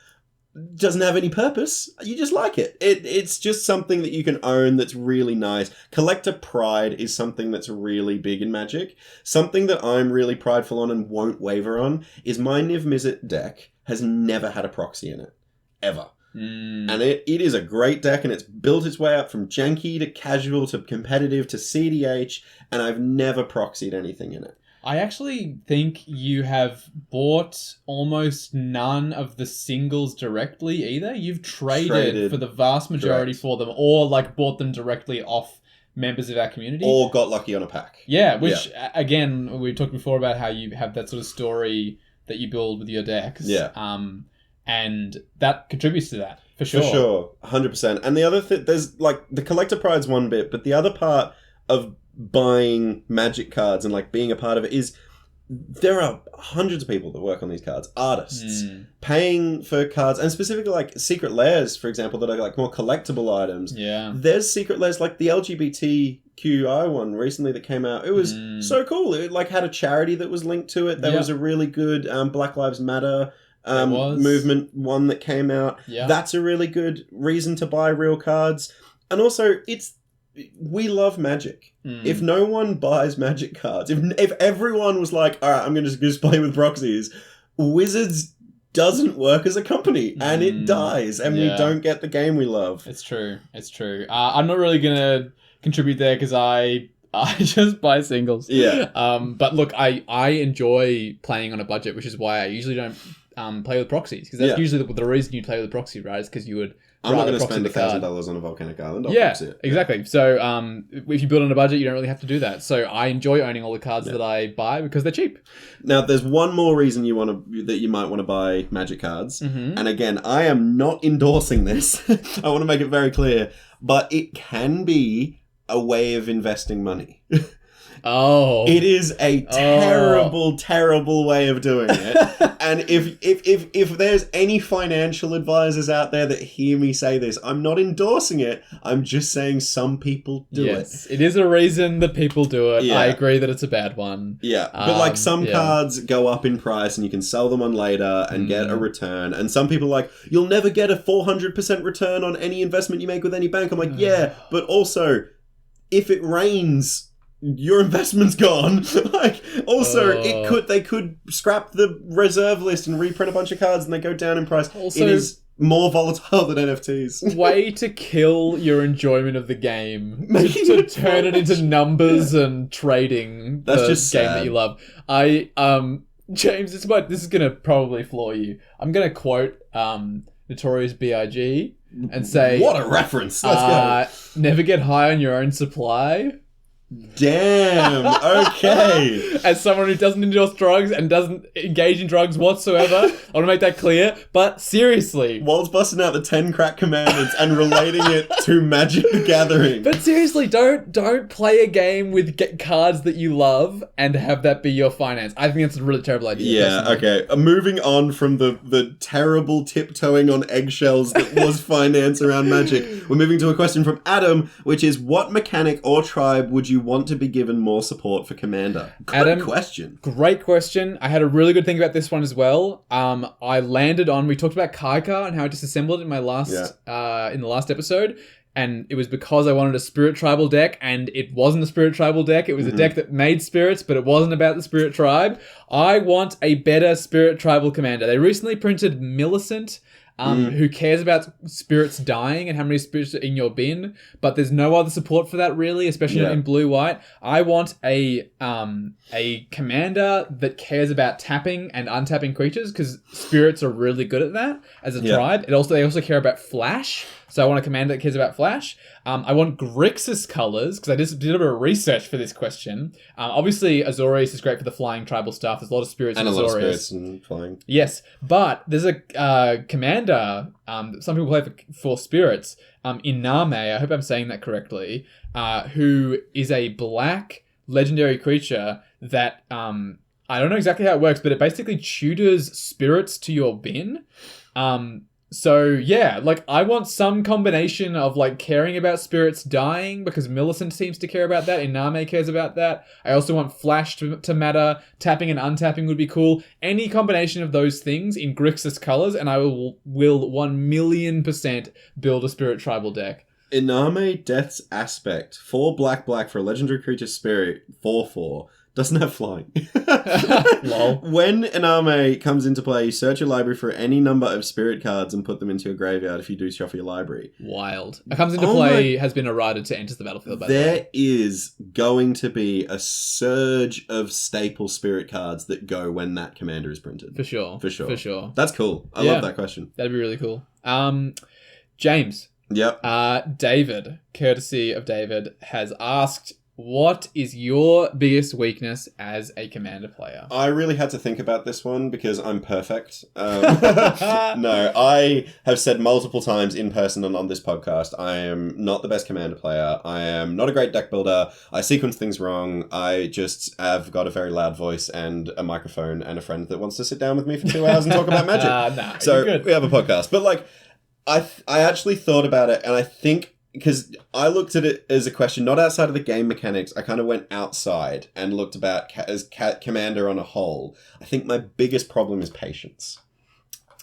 Doesn't have any purpose. You just like it. It's just something that you can own that's really nice. Collector pride is something that's really big in Magic. Something that I'm really prideful on and won't waver on is my Niv Mizzet deck has never had a proxy in it. Ever. And it is a great deck, and it's built its way up from janky to casual to competitive to CDH, and I've never proxied anything in it. I actually think you have bought almost none of the singles directly either. You've traded for the vast majority for them, or like bought them directly off members of our community. Or got lucky on a pack. Yeah, which, again, we talked before about how you have that sort of story that you build with your decks. Yeah. And that contributes to that, for sure. For sure, 100%. And the other thing, there's like, the collector pride's one bit, but the other part of buying Magic cards and like being a part of it is there are hundreds of people that work on these cards, artists paying for cards, and specifically like secret layers, for example, that are like more collectible items. There's secret layers like the LGBTQI one recently that came out. It was so cool. It like had a charity that was linked to it. There was a really good Black Lives Matter movement one that came out. That's a really good reason to buy real cards. And also we love Magic. If no one buys Magic cards, if everyone was like, all right, I'm going to just play with proxies, Wizards doesn't work as a company, and it dies, and we don't get the game we love. It's true. I'm not really going to contribute there because I just buy singles. But look, I enjoy playing on a budget, which is why I usually don't play with proxies, because that's usually the reason you play with proxy, right? Is because you would. I'm not going to spend $1,000 on a volcanic island. Exactly. So if you build on a budget, you don't really have to do that. So I enjoy owning all the cards that I buy because they're cheap. Now, there's one more reason that you might want to buy Magic cards. And again, I am not endorsing this. I want to make it very clear. But it can be a way of investing money. It is a terrible, terrible way of doing it. And if there's any financial advisors out there that hear me say this, I'm not endorsing it. I'm just saying some people do it. It is a reason that people do it. I agree that it's a bad one. But like some cards go up in price and you can sell them on later and get a return. And some people are like, you'll never get a 400% return on any investment you make with any bank. I'm like, but also if it rains, your investment's gone. They could scrap the reserve list and reprint a bunch of cards and they go down in price. Also, it is more volatile than NFTs. Way to kill your enjoyment of the game. to turn it into numbers and trading the game that you love. James, this is gonna probably floor you. I'm gonna quote Notorious B.I.G. and say, what a reference. Let's go. Never get high on your own supply. Damn, okay. As someone who doesn't endorse drugs and doesn't engage in drugs whatsoever, I want to make that clear. But seriously, Walt's busting out the 10 crack commandments and relating it to Magic the Gathering. But seriously, don't play a game with cards that you love and have that be your finance. I think that's a really terrible idea. Yeah, okay. Moving on from the terrible tiptoeing on eggshells that was finance around Magic, we're moving to a question from Adam, which is, what mechanic or tribe would you you want to be given more support for Commander? Good Adam, question. Great question. I had a really good thing about this one as well. I landed on, we talked about Kaika and how I disassembled it in my in the last episode. And it was because I wanted a Spirit Tribal deck, and it wasn't a Spirit Tribal deck. It was a deck that made spirits, but it wasn't about the Spirit Tribe. I want a better Spirit Tribal commander. They recently printed Millicent, who cares about spirits dying and how many spirits are in your bin, but there's no other support for that really, especially in blue-white. I want a commander that cares about tapping and untapping creatures, because spirits are really good at that as a tribe. They also care about flash. So I want a commander that cares about flash. I want Grixis colors, because I just did a bit of research for this question. Obviously, Azorius is great for the flying tribal stuff. There's a lot of spirits in Azorius. And a lot of spirits in flying. Yes, but there's a commander, some people play for spirits, Iname, I hope I'm saying that correctly, who is a black legendary creature that... I don't know exactly how it works, but it basically tutors spirits to your bin. So yeah, like I want some combination of like caring about spirits dying, because Millicent seems to care about that, Iname cares about that. I also want flash to matter, tapping and untapping would be cool. Any combination of those things in Grixis colors, and I will 1,000,000% build a Spirit Tribal deck. Iname Death's Aspect. 4 black for a legendary creature spirit, 4/4. Doesn't have flying. Lol. When Iname comes into play, you search your library for any number of spirit cards and put them into your graveyard if you do shuffle your library. Wild. It comes into play, has been errated to enter the battlefield, by the way. There is going to be a surge of staple spirit cards that go when that commander is printed. For sure. That's cool. I love that question. That'd be really cool. James. Yep. David, courtesy of David, has asked... What is your biggest weakness as a commander player? I really had to think about this one because I'm perfect. No, I have said multiple times in person and on this podcast, I am not the best commander player. I am not a great deck builder. I sequence things wrong. I just have got a very loud voice and a microphone and a friend that wants to sit down with me for 2 hours and talk about magic. So we have a podcast. But like, I actually thought about it, and I think... Because I looked at it as a question, not outside of the game mechanics. I kind of went outside and looked about as Commander on a whole. I think my biggest problem is patience.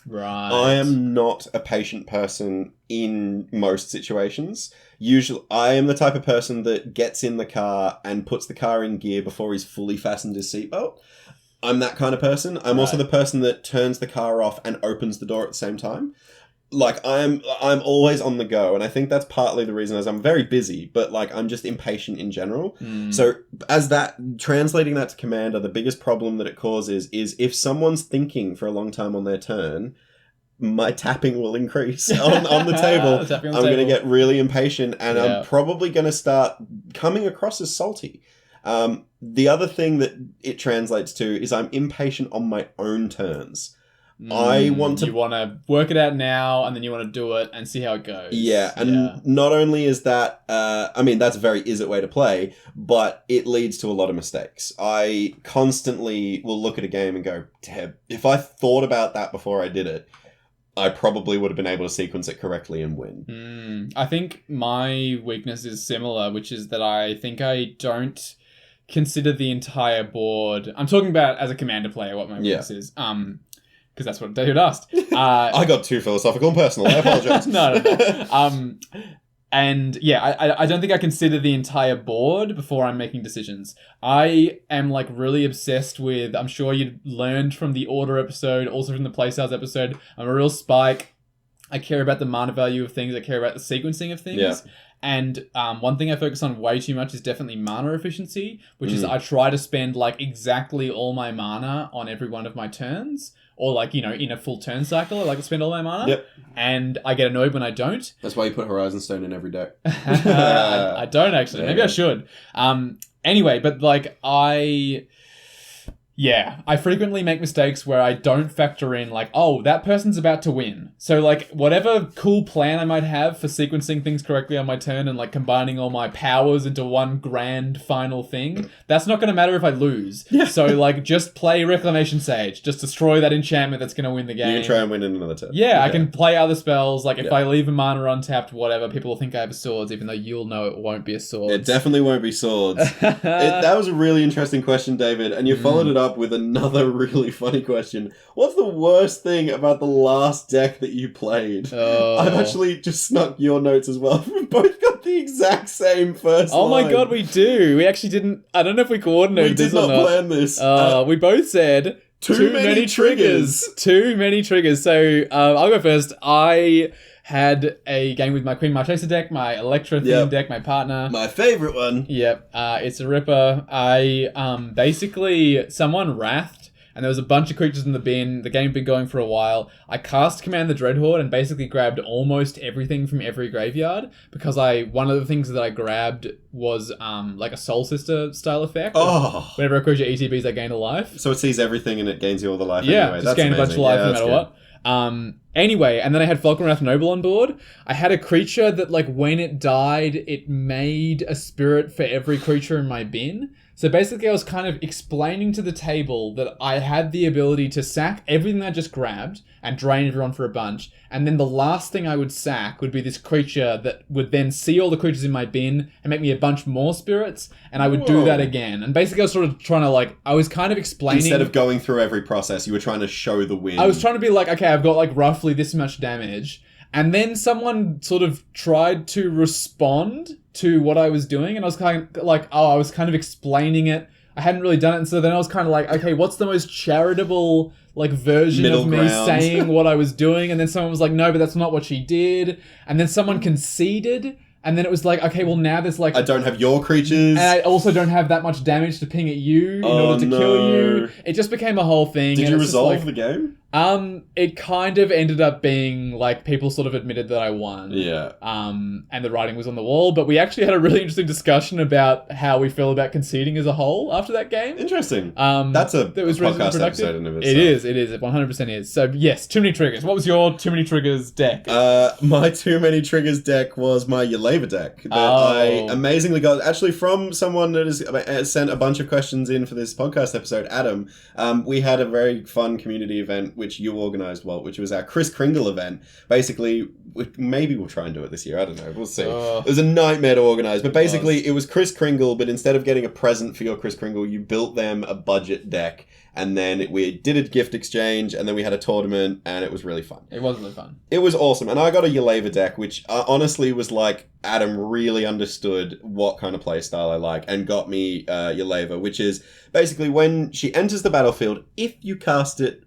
Right. I am not a patient person in most situations. Usually, I am the type of person that gets in the car and puts the car in gear before he's fully fastened his seatbelt. I'm that kind of person. I'm also the person that turns the car off and opens the door at the same time. Like, I'm always on the go, and I think that's partly the reason, as I'm very busy, but, like, I'm just impatient in general. So, translating that to Commander, the biggest problem that it causes is if someone's thinking for a long time on their turn, my tapping will increase on the table. I'm going to get really impatient, and I'm probably going to start coming across as salty. The other thing that it translates to is I'm impatient on my own turns. You want to work it out now, and then you want to do it and see how it goes. Yeah, and not only is that, that's a very is-it way to play, but it leads to a lot of mistakes. I constantly will look at a game and go, damn, if I thought about that before I did it, I probably would have been able to sequence it correctly and win. I think my weakness is similar, which is that I think I don't consider the entire board... I'm talking about as a Commander player, what my weakness is. Because that's what David asked. I got too philosophical and personal. I apologize. No. And yeah, I don't think I consider the entire board before I'm making decisions. I am like really obsessed with, I'm sure you learned from the Order episode, also from the Playstyles episode, I'm a real spike. I care about the mana value of things. I care about the sequencing of things. Yeah. And one thing I focus on way too much is definitely mana efficiency, which is I try to spend like exactly all my mana on every one of my turns. Or like, in a full turn cycle, I like to spend all my mana. Yep. And I get annoyed when I don't. That's why you put Horizon Stone in every deck. I don't actually. Maybe I should. Anyway, but like Yeah, I frequently make mistakes where I don't factor in, like, oh, that person's about to win. So, like, whatever cool plan I might have for sequencing things correctly on my turn and, like, combining all my powers into one grand final thing, that's not going to matter if I lose. Yeah. So, like, just play Reclamation Sage. Just destroy that enchantment that's going to win the game. You can try and win in another turn. Yeah, I can play other spells. Like, if I leave a mana untapped, whatever, people will think I have a swords, even though you'll know it won't be a sword. It definitely won't be swords. That was a really interesting question, David, and you followed it up with another really funny question. What's the worst thing about the last deck that you played? I've actually just snuck your notes as well. We've both got the exact same first line. Oh my god, we do. We actually didn't... I don't know if we coordinated this or not. We did not plan this. We both said... Too many triggers. Too many triggers. So, I'll go first. I had a game with my Queen Marchesa deck, my Electra theme deck, my partner. My favourite one. Yep. It's a ripper. Basically, someone wrathed, and there was a bunch of creatures in the bin. The game had been going for a while. I cast Command the Dreadhorde and basically grabbed almost everything from every graveyard, because one of the things that I grabbed was like a Soul Sister style effect. Oh. Whenever a creature ETBs, they gain a life. So it sees everything and it gains you all the life yeah, anyway. Just gain a bunch of life no matter what. Anyway, and then I had Falconwrath Noble on board. I had a creature that, like, when it died, it made a spirit for every creature in my bin. So basically I was kind of explaining to the table that I had the ability to sack everything I just grabbed and drain everyone for a bunch. And then the last thing I would sack would be this creature that would then see all the creatures in my bin and make me a bunch more spirits. And I would do that again. And basically I was sort of trying to, like, I was kind of explaining... Instead of going through every process, you were trying to show the win. I was trying to be like, okay, I've got, like, roughly this much damage. And then someone sort of tried to respond to what I was doing, and I was kind of like, I was kind of explaining it. I hadn't really done it, and so then I was kind of like, okay, what's the most charitable, like, version Middle of me ground. saying what I was doing? And then someone was like, no, but that's not what she did. And then someone conceded, and then it was like, okay, well, now there's, like... I don't have your creatures. And I also don't have that much damage to ping at you in order to kill you. It just became a whole thing. Did you resolve the game? It kind of ended up being, like, people sort of admitted that I won. Yeah. And the writing was on the wall, but we actually had a really interesting discussion about how we feel about conceding as a whole after that game. Interesting. That's a podcast episode in of itself. It is. It 100% is. So, yes, too many triggers. What was your too many triggers deck? My too many triggers deck was my Yeleva deck that I amazingly got, actually, from someone that has sent a bunch of questions in for this podcast episode, Adam. We had a very fun community event which you organised, Walt, which was our Kris Kringle event. Basically, maybe we'll try and do it this year. I don't know. We'll see. It was a nightmare to organise. But basically, it was Kris Kringle, but instead of getting a present for your Kris Kringle, you built them a budget deck. And then we did a gift exchange, and then we had a tournament, and it was really fun. It was really fun. It was awesome. And I got a Yeleva deck, which honestly was like, Adam really understood what kind of play style I like, and got me Yeleva, which is basically when she enters the battlefield, if you cast it,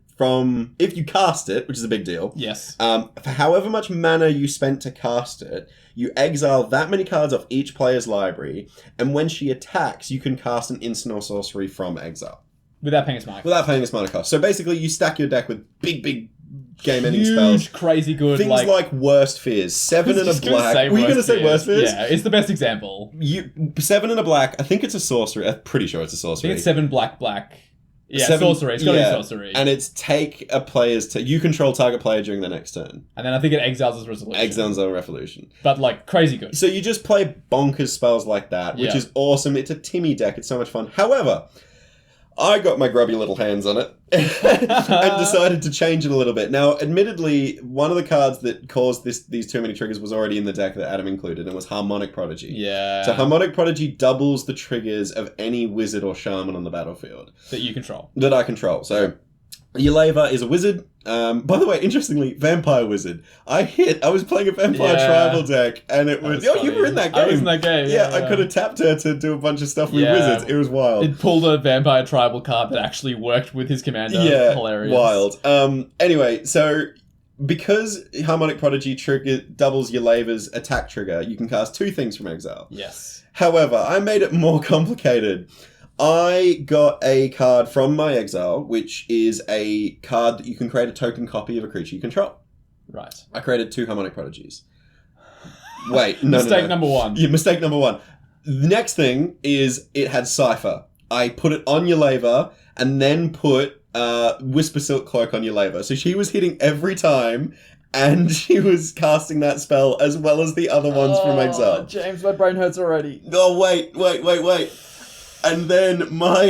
which is a big deal. Yes. For however much mana you spent to cast it, you exile that many cards off each player's library, and when she attacks, you can cast an instant or sorcery from exile. Without paying its mana cost. Without paying its mana cost. So basically, you stack your deck with big game-ending spells. Huge, crazy good. Things like Worst Fears. 7 and a black. Were you going to say Worst Fears? Yeah, it's the best example. 7 and a black. I think it's a sorcery. I'm pretty sure it's a sorcery. I think it's 7 black. Yeah, sorcery. It's got to be sorcery. And it's take a player's... you control target player during the next turn. And then I think it exiles as resolution. Exiles as resolution. But, like, crazy good. So you just play bonkers spells like that, which is awesome. It's a Timmy deck. It's so much fun. However, I got my grubby little hands on it and decided to change it a little bit. Now, admittedly, one of the cards that caused these too many triggers was already in the deck that Adam included, and was Harmonic Prodigy. Yeah. So Harmonic Prodigy doubles the triggers of any wizard or shaman on the battlefield. That you control. That I control. So Yeleva is a wizard. By the way, interestingly, vampire wizard. I was playing a vampire tribal deck, and it was... you were in that game. I was in that game, yeah. I could have tapped her to do a bunch of stuff with wizards. It was wild. It pulled a vampire tribal card that actually worked with his commander. Yeah, hilarious. Wild. Anyway, so because Harmonic Prodigy doubles Yeleva's attack trigger, you can cast 2 things from exile. Yes. However, I made it more complicated. I got a card from my exile, which is a card that you can create a token copy of a creature you control. Right. I created 2 Harmonic Prodigies. Wait, no, Mistake number 1. Yeah, mistake number 1. The next thing is it had Cypher. I put it on your laver and then put Whisper Silk Cloak on your laver. So she was hitting every time, and she was casting that spell as well as the other ones from Exile. James, my brain hurts already. Oh, wait. And then my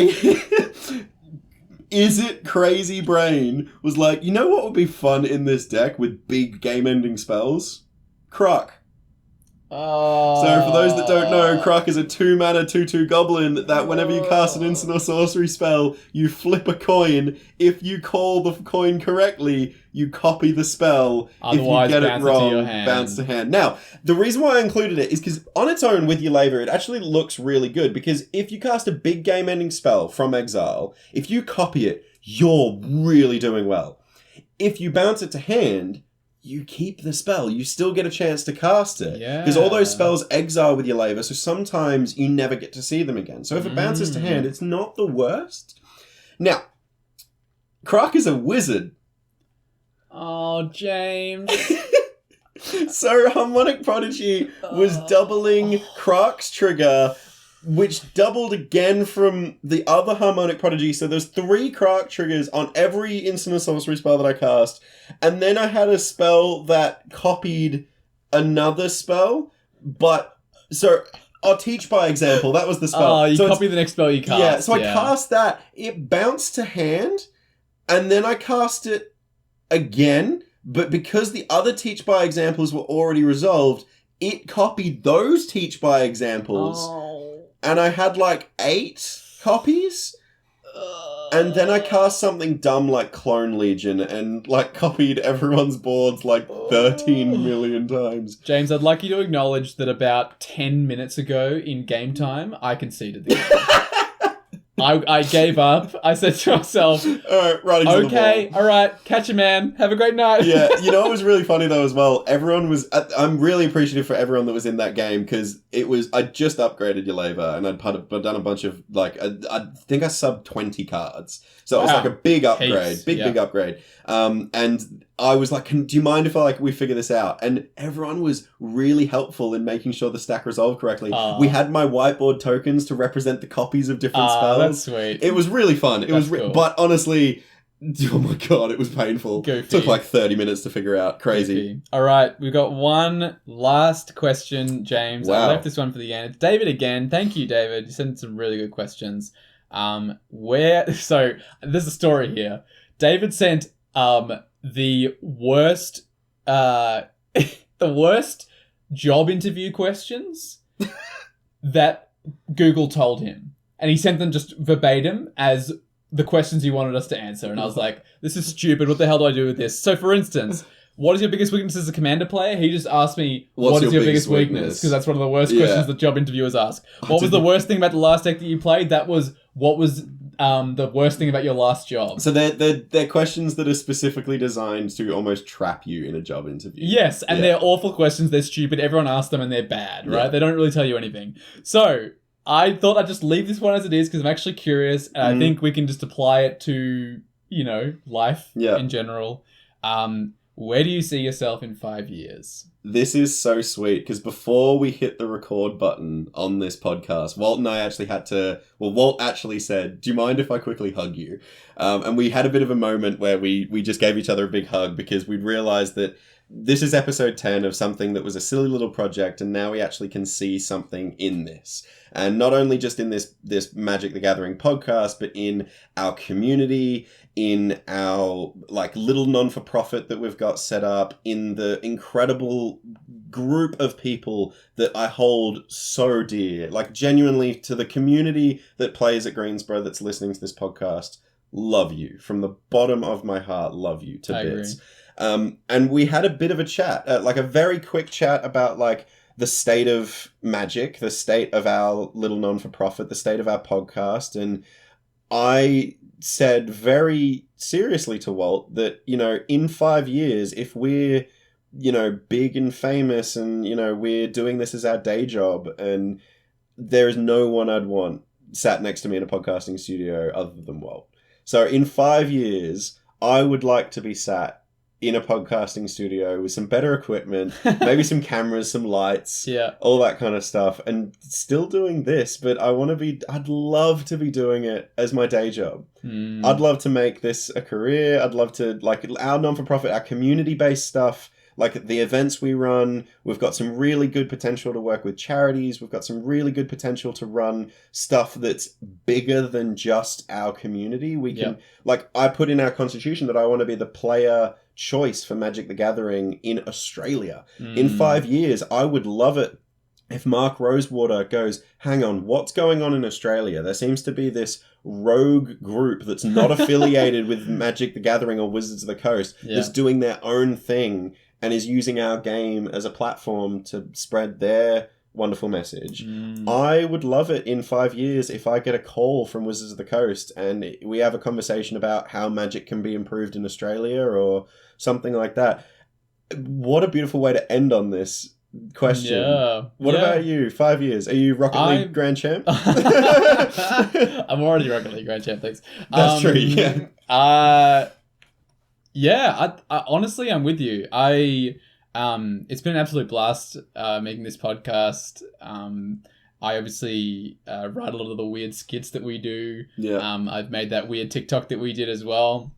Is It Crazy brain was like, you know what would be fun in this deck with big game-ending spells? Croc. So for those that don't know, Croc is a 2-mana 2/2 goblin that whenever you cast an instant or sorcery spell, you flip a coin. If you call the coin correctly, you copy the spell. Otherwise, if you get it wrong, to your hand. bounce to hand. Now, the reason why I included it is because on its own with your laver, it actually looks really good, because if you cast a big game-ending spell from exile, if you copy it, you're really doing well. If you bounce it to hand, you keep the spell. You still get a chance to cast it. Yeah. Because all those spells exile with your laver, so sometimes you never get to see them again. So if it bounces to hand, it's not the worst. Now, Croc is a wizard. Oh, James. So Harmonic Prodigy was doubling Croc's trigger, which doubled again from the other Harmonic Prodigy. So there's 3 Croc triggers on every instant or sorcery spell that I cast. And then I had a spell that copied another spell. But, so I'll teach by example. That was the spell. Oh, you so copy the next spell you cast. Yeah, so I cast that. It bounced to hand. And then I cast it again. But because the other teach by examples were already resolved, it copied those teach by examples. Oh. And I had like 8 copies. And then I cast something dumb like Clone Legion and like copied everyone's boards like 13 million times. James, I'd like you to acknowledge that about 10 minutes ago in game time, I conceded the game. I gave up. I said to myself, Alright, running to the ball. okay, alright, catch you, man. Have a great night. Yeah, you know what was really funny though as well? I'm really appreciative for everyone that was in that game, because I just upgraded your laver and I'd done a bunch of, like, I think I subbed 20 cards. So it was like a big upgrade, Heaps, big upgrade. And I was like, do you mind if we figure this out? And everyone was really helpful in making sure the stack resolved correctly. We had my whiteboard tokens to represent the copies of different spells. That's sweet. It was really fun. Cool. But honestly, oh my god, it was painful. Goofy. It took like 30 minutes to figure out. Crazy. All right, we've got one last question, James. Wow. I left this one for the end. It's David again. Thank you, David. You sent some really good questions. So there's a story here. David sent the worst job interview questions that Google told him. And he sent them just verbatim as the questions he wanted us to answer. And I was like, this is stupid. What the hell do I do with this? So, for instance, what is your biggest weakness as a commander player? He just asked me, what is your biggest weakness? Because that's one of the worst questions that job interviewers ask. What was the worst thing about the last deck that you played? That was, what was the worst thing about your last job? So they're questions that are specifically designed to almost trap you in a job interview. Yes, and they're awful questions. They're stupid. Everyone asks them and they're bad, right? They don't really tell you anything. So I thought I'd just leave this one as it is because I'm actually curious, and I think we can just apply it to, life in general. Where do you see yourself in 5 years? This is so sweet, because before we hit the record button on this podcast, Walt and I actually Walt actually said, do you mind if I quickly hug you? And we had a bit of a moment where we just gave each other a big hug, because we'd realized that this is episode 10 of something that was a silly little project, and now we actually can see something in this. And not only just in this Magic the Gathering podcast, but in our community, in our little non-for-profit that we've got set up, in the incredible group of people that I hold so dear. Genuinely, to the community that plays at Greensboro that's listening to this podcast, love you. From the bottom of my heart, love you to bits. And we had a bit of a chat, a very quick chat about the state of Magic, the state of our little non-for-profit, the state of our podcast. And I said very seriously to Walt that, in 5 years, if we're, big and famous and, we're doing this as our day job, and there is no one I'd want sat next to me in a podcasting studio other than Walt. So in 5 years, I would like to be sat in a podcasting studio with some better equipment, maybe some cameras, some lights, all that kind of stuff, and still doing this. But I'd love to be doing it as my day job. I'd love to make this a career. I'd love to, like, our non-for-profit, our community-based stuff, like the events we run, we've got some really good potential to work with charities. We've got some really good potential to run stuff that's bigger than just our community. We can, like, I put in our constitution that I want to be the player choice for Magic the Gathering in Australia. In 5 years, I would love it if Mark Rosewater goes, hang on, what's going on in Australia? There seems to be this rogue group that's not affiliated with Magic the Gathering or Wizards of the Coast that's doing their own thing and is using our game as a platform to spread their wonderful message. I would love it in 5 years if I get a call from Wizards of the Coast and we have a conversation about how Magic can be improved in Australia or something like that. What a beautiful way to end on this question. What about you? 5 years. Are you Rocket League Grand Champ? I'm already Rocket League Grand Champ, thanks. That's true, I honestly, I'm with you. It's been an absolute blast making this podcast. I obviously write a lot of the weird skits that we do. I've made that weird TikTok that we did as well.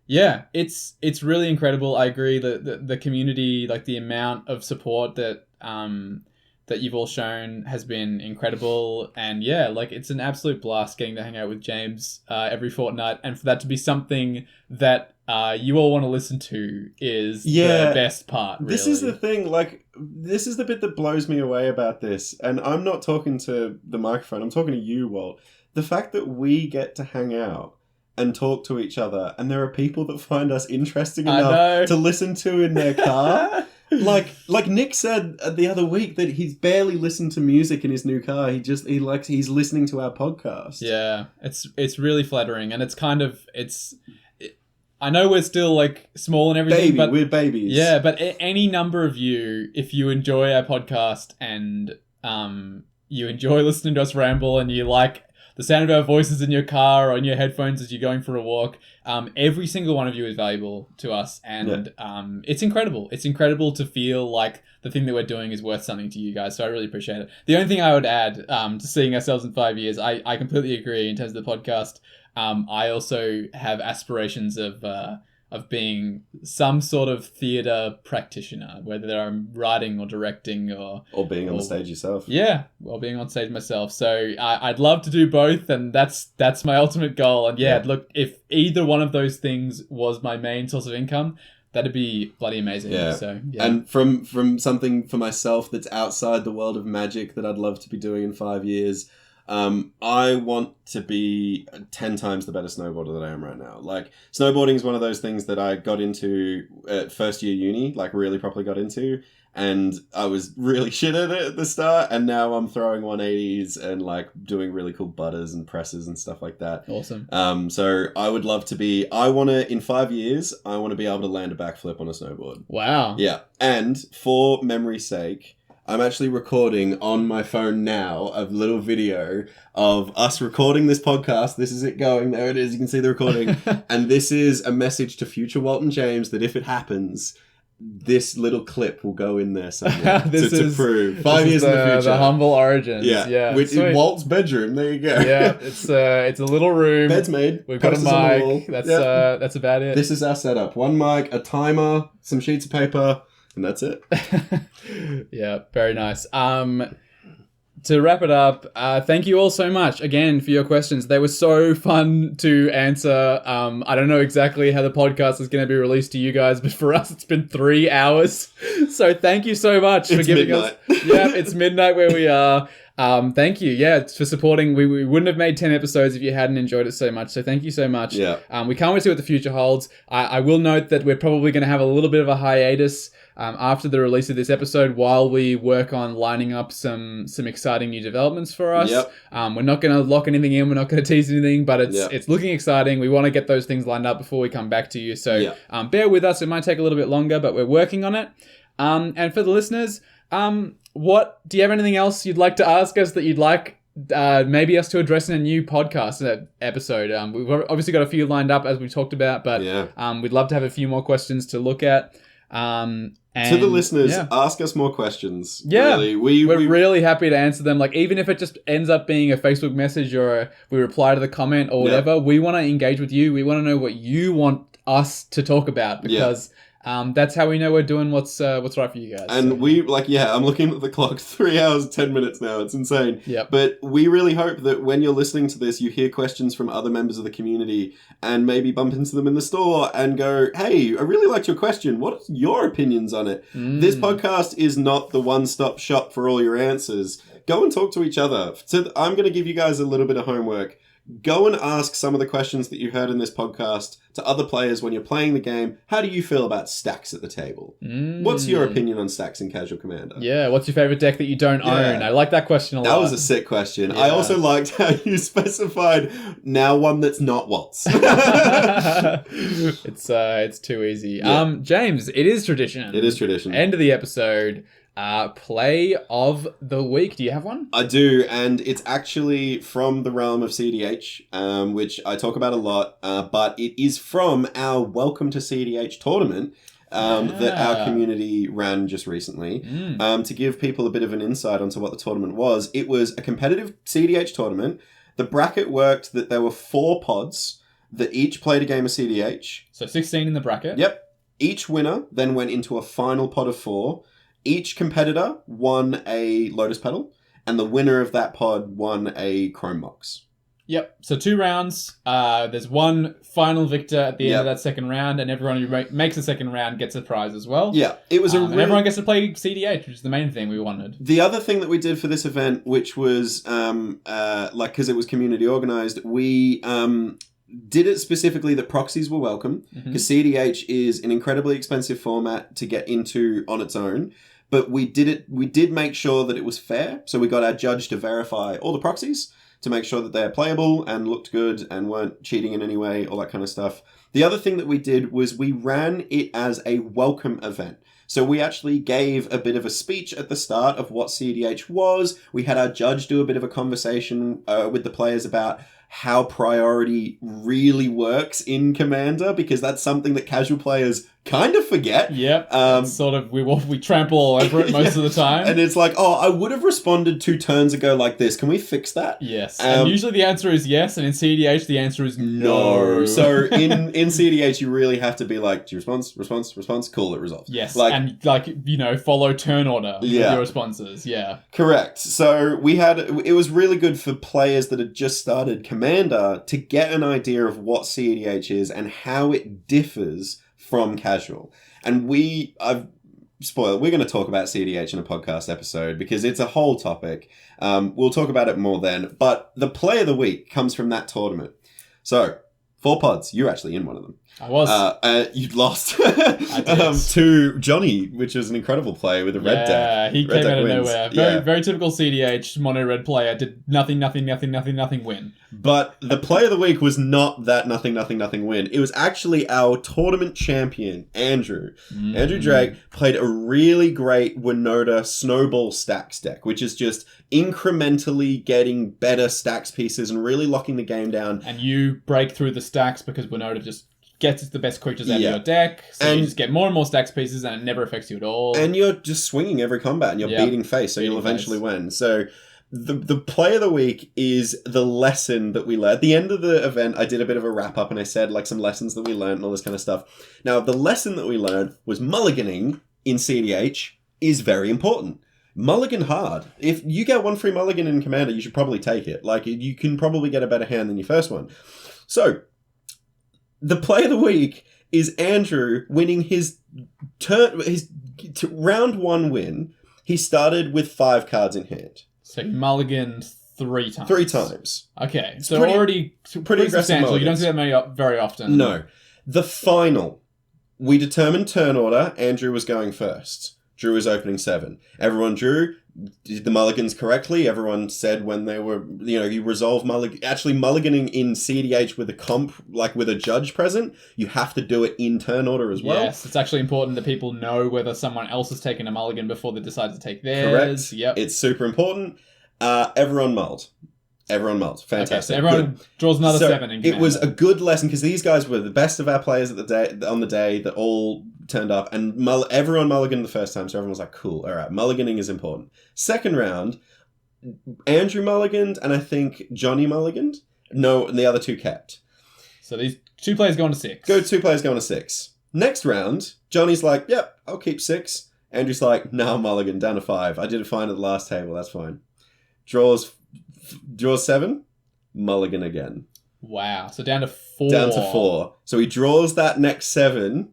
It's really incredible. I agree that the community, like the amount of support that you've all shown has been incredible. And it's an absolute blast getting to hang out with James every fortnight. And for that to be something that you all want to listen to is the best part, really. This is the thing, like, this is the bit that blows me away about this. And I'm not talking to the microphone, I'm talking to you, Walt. The fact that we get to hang out and talk to each other, and there are people that find us interesting enough to listen to in their car. Like Nick said the other week that he's barely listened to music in his new car. He's listening to our podcast. Yeah, it's really flattering, and it's kind of I know we're still like small and everything, but we're babies. Yeah, but any number of you, if you enjoy our podcast and you enjoy listening to us ramble, and you like the sound of our voices in your car or on your headphones as you're going for a walk, every single one of you is valuable to us. And it's incredible. It's incredible to feel like the thing that we're doing is worth something to you guys. So I really appreciate it. The only thing I would add to seeing ourselves in 5 years, I completely agree in terms of the podcast. I also have aspirations of being some sort of theatre practitioner, whether I'm writing or directing or being on the stage yourself. Yeah, or being on stage myself. So I'd love to do both, and that's my ultimate goal. And look, if either one of those things was my main source of income, that'd be bloody amazing. So, And from something for myself that's outside the world of Magic that I'd love to be doing in 5 years, I want to be 10 times the better snowboarder that I am right now. Like, snowboarding is one of those things that I got into at first year uni, like really properly got into, and I was really shit at it at the start, and now I'm throwing 180s and like doing really cool butters and presses and stuff like that. Awesome. So I would love to be, in 5 years, I want to be able to land a backflip on a snowboard. Wow. Yeah. And for memory's sake, I'm actually recording on my phone now a little video of us recording this podcast. This is it going. There it is. You can see the recording. And this is a message to future Walt and James that if it happens, this little clip will go in there somewhere to prove 5 years in the future. The humble origins. Yeah. Which in Walt's bedroom. There you go. Yeah. It's a little room. Bed's made. We've got a mic. That's about it. This is our setup. One mic, a timer, some sheets of paper. And that's it. Yeah, very nice. To wrap it up, thank you all so much again for your questions. They were so fun to answer. I don't know exactly how the podcast is going to be released to you guys, but for us, it's been 3 hours. So thank you so much for giving midnight. us. Yeah, it's midnight where we are. Thank you, for supporting. We wouldn't have made 10 episodes if you hadn't enjoyed it so much. So thank you so much. Yeah. We can't wait to see what the future holds. I will note that we're probably going to have a little bit of a hiatus after the release of this episode while we work on lining up some exciting new developments for us. Yep. We're not going to lock anything in. We're not going to tease anything, but it's looking exciting. We want to get those things lined up before we come back to you. So bear with us. It might take a little bit longer, but we're working on it. And for the listeners, what do you have anything else you'd like to ask us that you'd like maybe us to address in a new podcast episode. We've obviously got a few lined up as we talked about, but we'd love to have a few more questions to look at. And to the listeners, ask us more questions. Yeah, really. We're really happy to answer them. Like, even if it just ends up being a Facebook message or we reply to the comment or whatever, we want to engage with you. We want to know what you want us to talk about, because that's how we know we're doing what's right for you guys. And I'm looking at the clock, 3 hours, 10 minutes now. It's insane. Yep. But we really hope that when you're listening to this, you hear questions from other members of the community and maybe bump into them in the store and go, hey, I really liked your question. What are your opinions on it? This podcast is not the one-stop shop for all your answers. Go and talk to each other. So I'm going to give you guys a little bit of homework. Go and ask some of the questions that you heard in this podcast to other players when you're playing the game. How do you feel about stacks at the table? What's your opinion on stacks in Casual Commander? Yeah, what's your favorite deck that you don't own? I like that question a lot. That was a sick question. I also liked how you specified now one that's not Walt's. It's too easy. James, it is tradition. It is tradition. End of the episode. Play of the week. Do you have one? I do, and it's actually from the realm of CDH, which I talk about a lot, but it is from our Welcome to CDH tournament that our community ran just recently. To give people a bit of an insight onto what the tournament was, it was a competitive CDH tournament. The bracket worked that there were 4 pods that each played a game of CDH. So 16 in the bracket. Yep. Each winner then went into a final pod of 4. Each competitor won a Lotus Petal, and the winner of that pod won a Chrome Mox. Yep. So 2 rounds. There's one final victor at the end of that second round, and everyone who makes the second round gets a prize as well. Yeah. It was and everyone gets to play CDH, which is the main thing we wanted. The other thing that we did for this event, which was because it was community organized, we did it specifically that proxies were welcome, because CDH is an incredibly expensive format to get into on its own. But we did make sure that it was fair. So we got our judge to verify all the proxies to make sure that they're playable and looked good and weren't cheating in any way, all that kind of stuff. The other thing that we did was we ran it as a welcome event. So we actually gave a bit of a speech at the start of what CDH was. We had our judge do a bit of a conversation with the players about how priority really works in Commander, because that's something that casual players kind of forget. Yep. Sort of, we trample all over it most of the time. And it's like, I would have responded 2 turns ago like this. Can we fix that? Yes. And usually the answer is yes, and in CDH the answer is no. So in CDH you really have to be like, do you response? Cool, it resolves. Yes. And follow turn order with your responses. Yeah. Correct. So it was really good for players that had just started Commander to get an idea of what CDH is and how it differs from casual. And we're going to talk about CDH in a podcast episode because it's a whole topic. We'll talk about it more then. But the play of the week comes from that tournament. So, 4 pods. You're actually in one of them. I was. You'd lost to Johnny, which is an incredible play with a red deck. Yeah, he red came out of wins. nowhere. Very typical CDH, mono red player. Did nothing win. But the play of the week was not that nothing win. It was actually our tournament champion, Andrew. Andrew Drake played a really great Winota Snowball Stacks deck, which is just incrementally getting better stacks pieces and really locking the game down. And you break through the stacks because Winota just gets the best creatures out of your deck, so you just get more and more stacks pieces and it never affects you at all. And you're just swinging every combat and you're beating face, so you'll eventually win. So the play of the week is the lesson that we learned. At the end of the event, I did a bit of a wrap-up and I said some lessons that we learned and all this kind of stuff. Now, the lesson that we learned was mulliganing in CDH is very important. Mulligan hard. If you get 1 free mulligan in Commander, you should probably take it. You can probably get a better hand than your first one. So, the play of the week is Andrew winning his round 1 win. He started with 5 cards in hand. So he mulliganed 3 times. 3 times. Okay, so already pretty substantial. You don't see that very often. No. The final, we determined turn order. Andrew was going first. Drew was opening 7. Everyone drew, did the mulligans correctly. Everyone said when they were, you resolve mulliganing in CDH with a comp, with a judge present, you have to do it in turn order as well. Yes, it's actually important that people know whether someone else has taken a mulligan before they decide to take theirs. Correct. Yep. It's super important. Everyone mulled. Fantastic. Okay, so everyone draws another 7 in Commander. It was a good lesson because these guys were the best of our players on the day that all turned up, and everyone mulliganed the first time, so everyone was like, cool, all right, mulliganing is important. Second round, Andrew mulliganed, and I think Johnny mulliganed. No, and the other 2 kept. So these 2 players going to 6. 2 players going to 6. Next round, Johnny's like, yep, I'll keep 6. Andrew's like, no, mulligan, down to 5. I did it fine at the last table, that's fine. Draws 7, mulligan again. Wow, so down to 4. Down to 4. So he draws that next 7,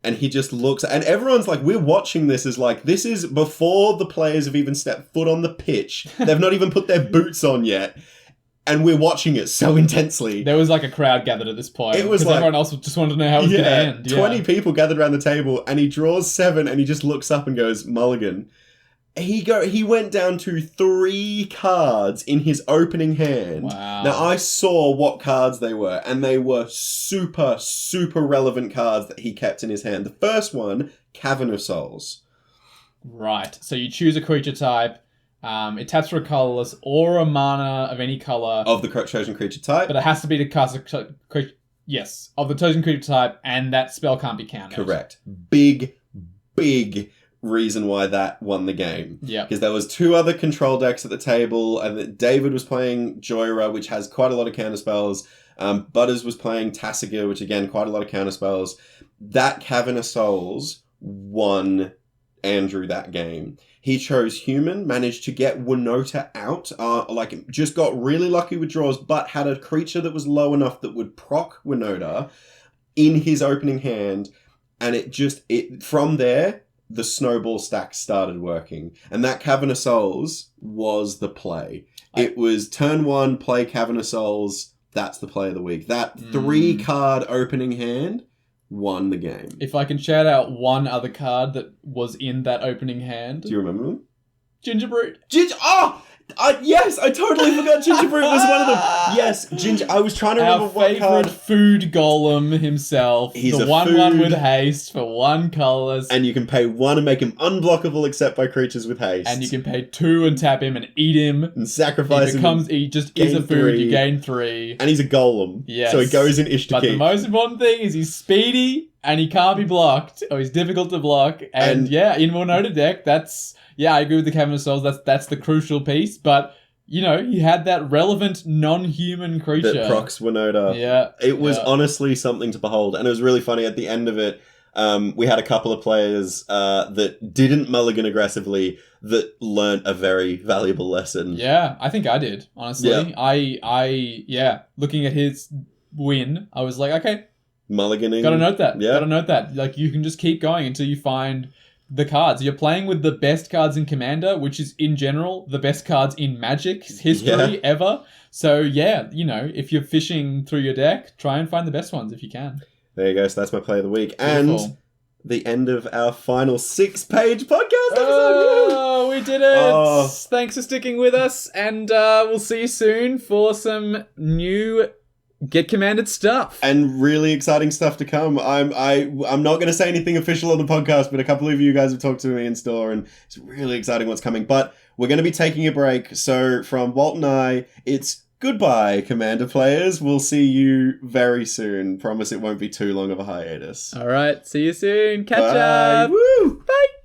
and he just looks, and everyone's like, we're watching this as like, this is before the players have even stepped foot on the pitch. They've not even put their boots on yet. And we're watching it so intensely. There was like a crowd gathered at this point. It was like... everyone else just wanted to know how it was going to end. 20 people gathered around the table, and he draws 7, and he just looks up and goes, mulligan. He went down to 3 cards in his opening hand. Wow. Now, I saw what cards they were, and they were super, super relevant cards that he kept in his hand. The first one, Cavern of Souls. Right. So you choose a creature type. It taps for a colorless or a mana of any color. Of the chosen creature type. But it has to be to cast a creature... Yes, of the chosen creature type, and that spell can't be countered. Correct. Big reason why that won the game. Yeah. Because there was 2 other control decks at the table, and David was playing Joyra, which has quite a lot of counterspells. Butters was playing Tassiger, which again, quite a lot of counterspells. That Cavern of Souls won Andrew that game. He chose human, managed to get Winota out, just got really lucky with draws, but had a creature that was low enough that would proc Winota in his opening hand, and from there, the snowball stack started working. And that Cavern of Souls was the play. It was turn 1, play Cavern of Souls, that's the play of the week. That 3-card opening hand won the game. If I can shout out one other card that was in that opening hand. Do you remember them? Gingerbread. Yes, I totally forgot Gingerbread was one of them. Yes, I was trying to remember what card. Our favourite food golem himself. He's the a 1/1 food. with haste for 1 colourless. And you can pay 1 and make him unblockable except by creatures with haste. And you can pay 2 and tap him and eat him. And sacrifice him. He just is a food, 3. you gain 3. And he's a golem. Yes. So he goes in Ishtar But the most important thing is he's speedy and he can't be blocked. Or he's difficult to block. And in Winota deck, I agree with the Cavern of Souls. That's the crucial piece. But he had that relevant non-human creature. That procs Winota. Yeah. It was honestly something to behold. And it was really funny at the end of it. We had a couple of players that didn't mulligan aggressively that learnt a very valuable lesson. Yeah, I think I did, honestly. Yeah. Looking at his win, I was like, okay. Mulliganing. Gotta note that. Yeah. Gotta note that. Like, you can just keep going until you find the cards. You're playing with the best cards in Commander, which is, in general, the best cards in Magic's history ever. So, if you're fishing through your deck, try and find the best ones if you can. There you go. So that's my play of the week. Beautiful. And the end of our final 6-page podcast episode. Oh, we did it. Thanks for sticking with us. And we'll see you soon for some new Get Commanded stuff. And really exciting stuff to come. I'm not going to say anything official on the podcast, but a couple of you guys have talked to me in store, and it's really exciting what's coming. But we're going to be taking a break. So from Walt and I, it's goodbye, Commander players. We'll see you very soon. Promise it won't be too long of a hiatus. All right. See you soon. Catch Bye. up. Woo! Bye.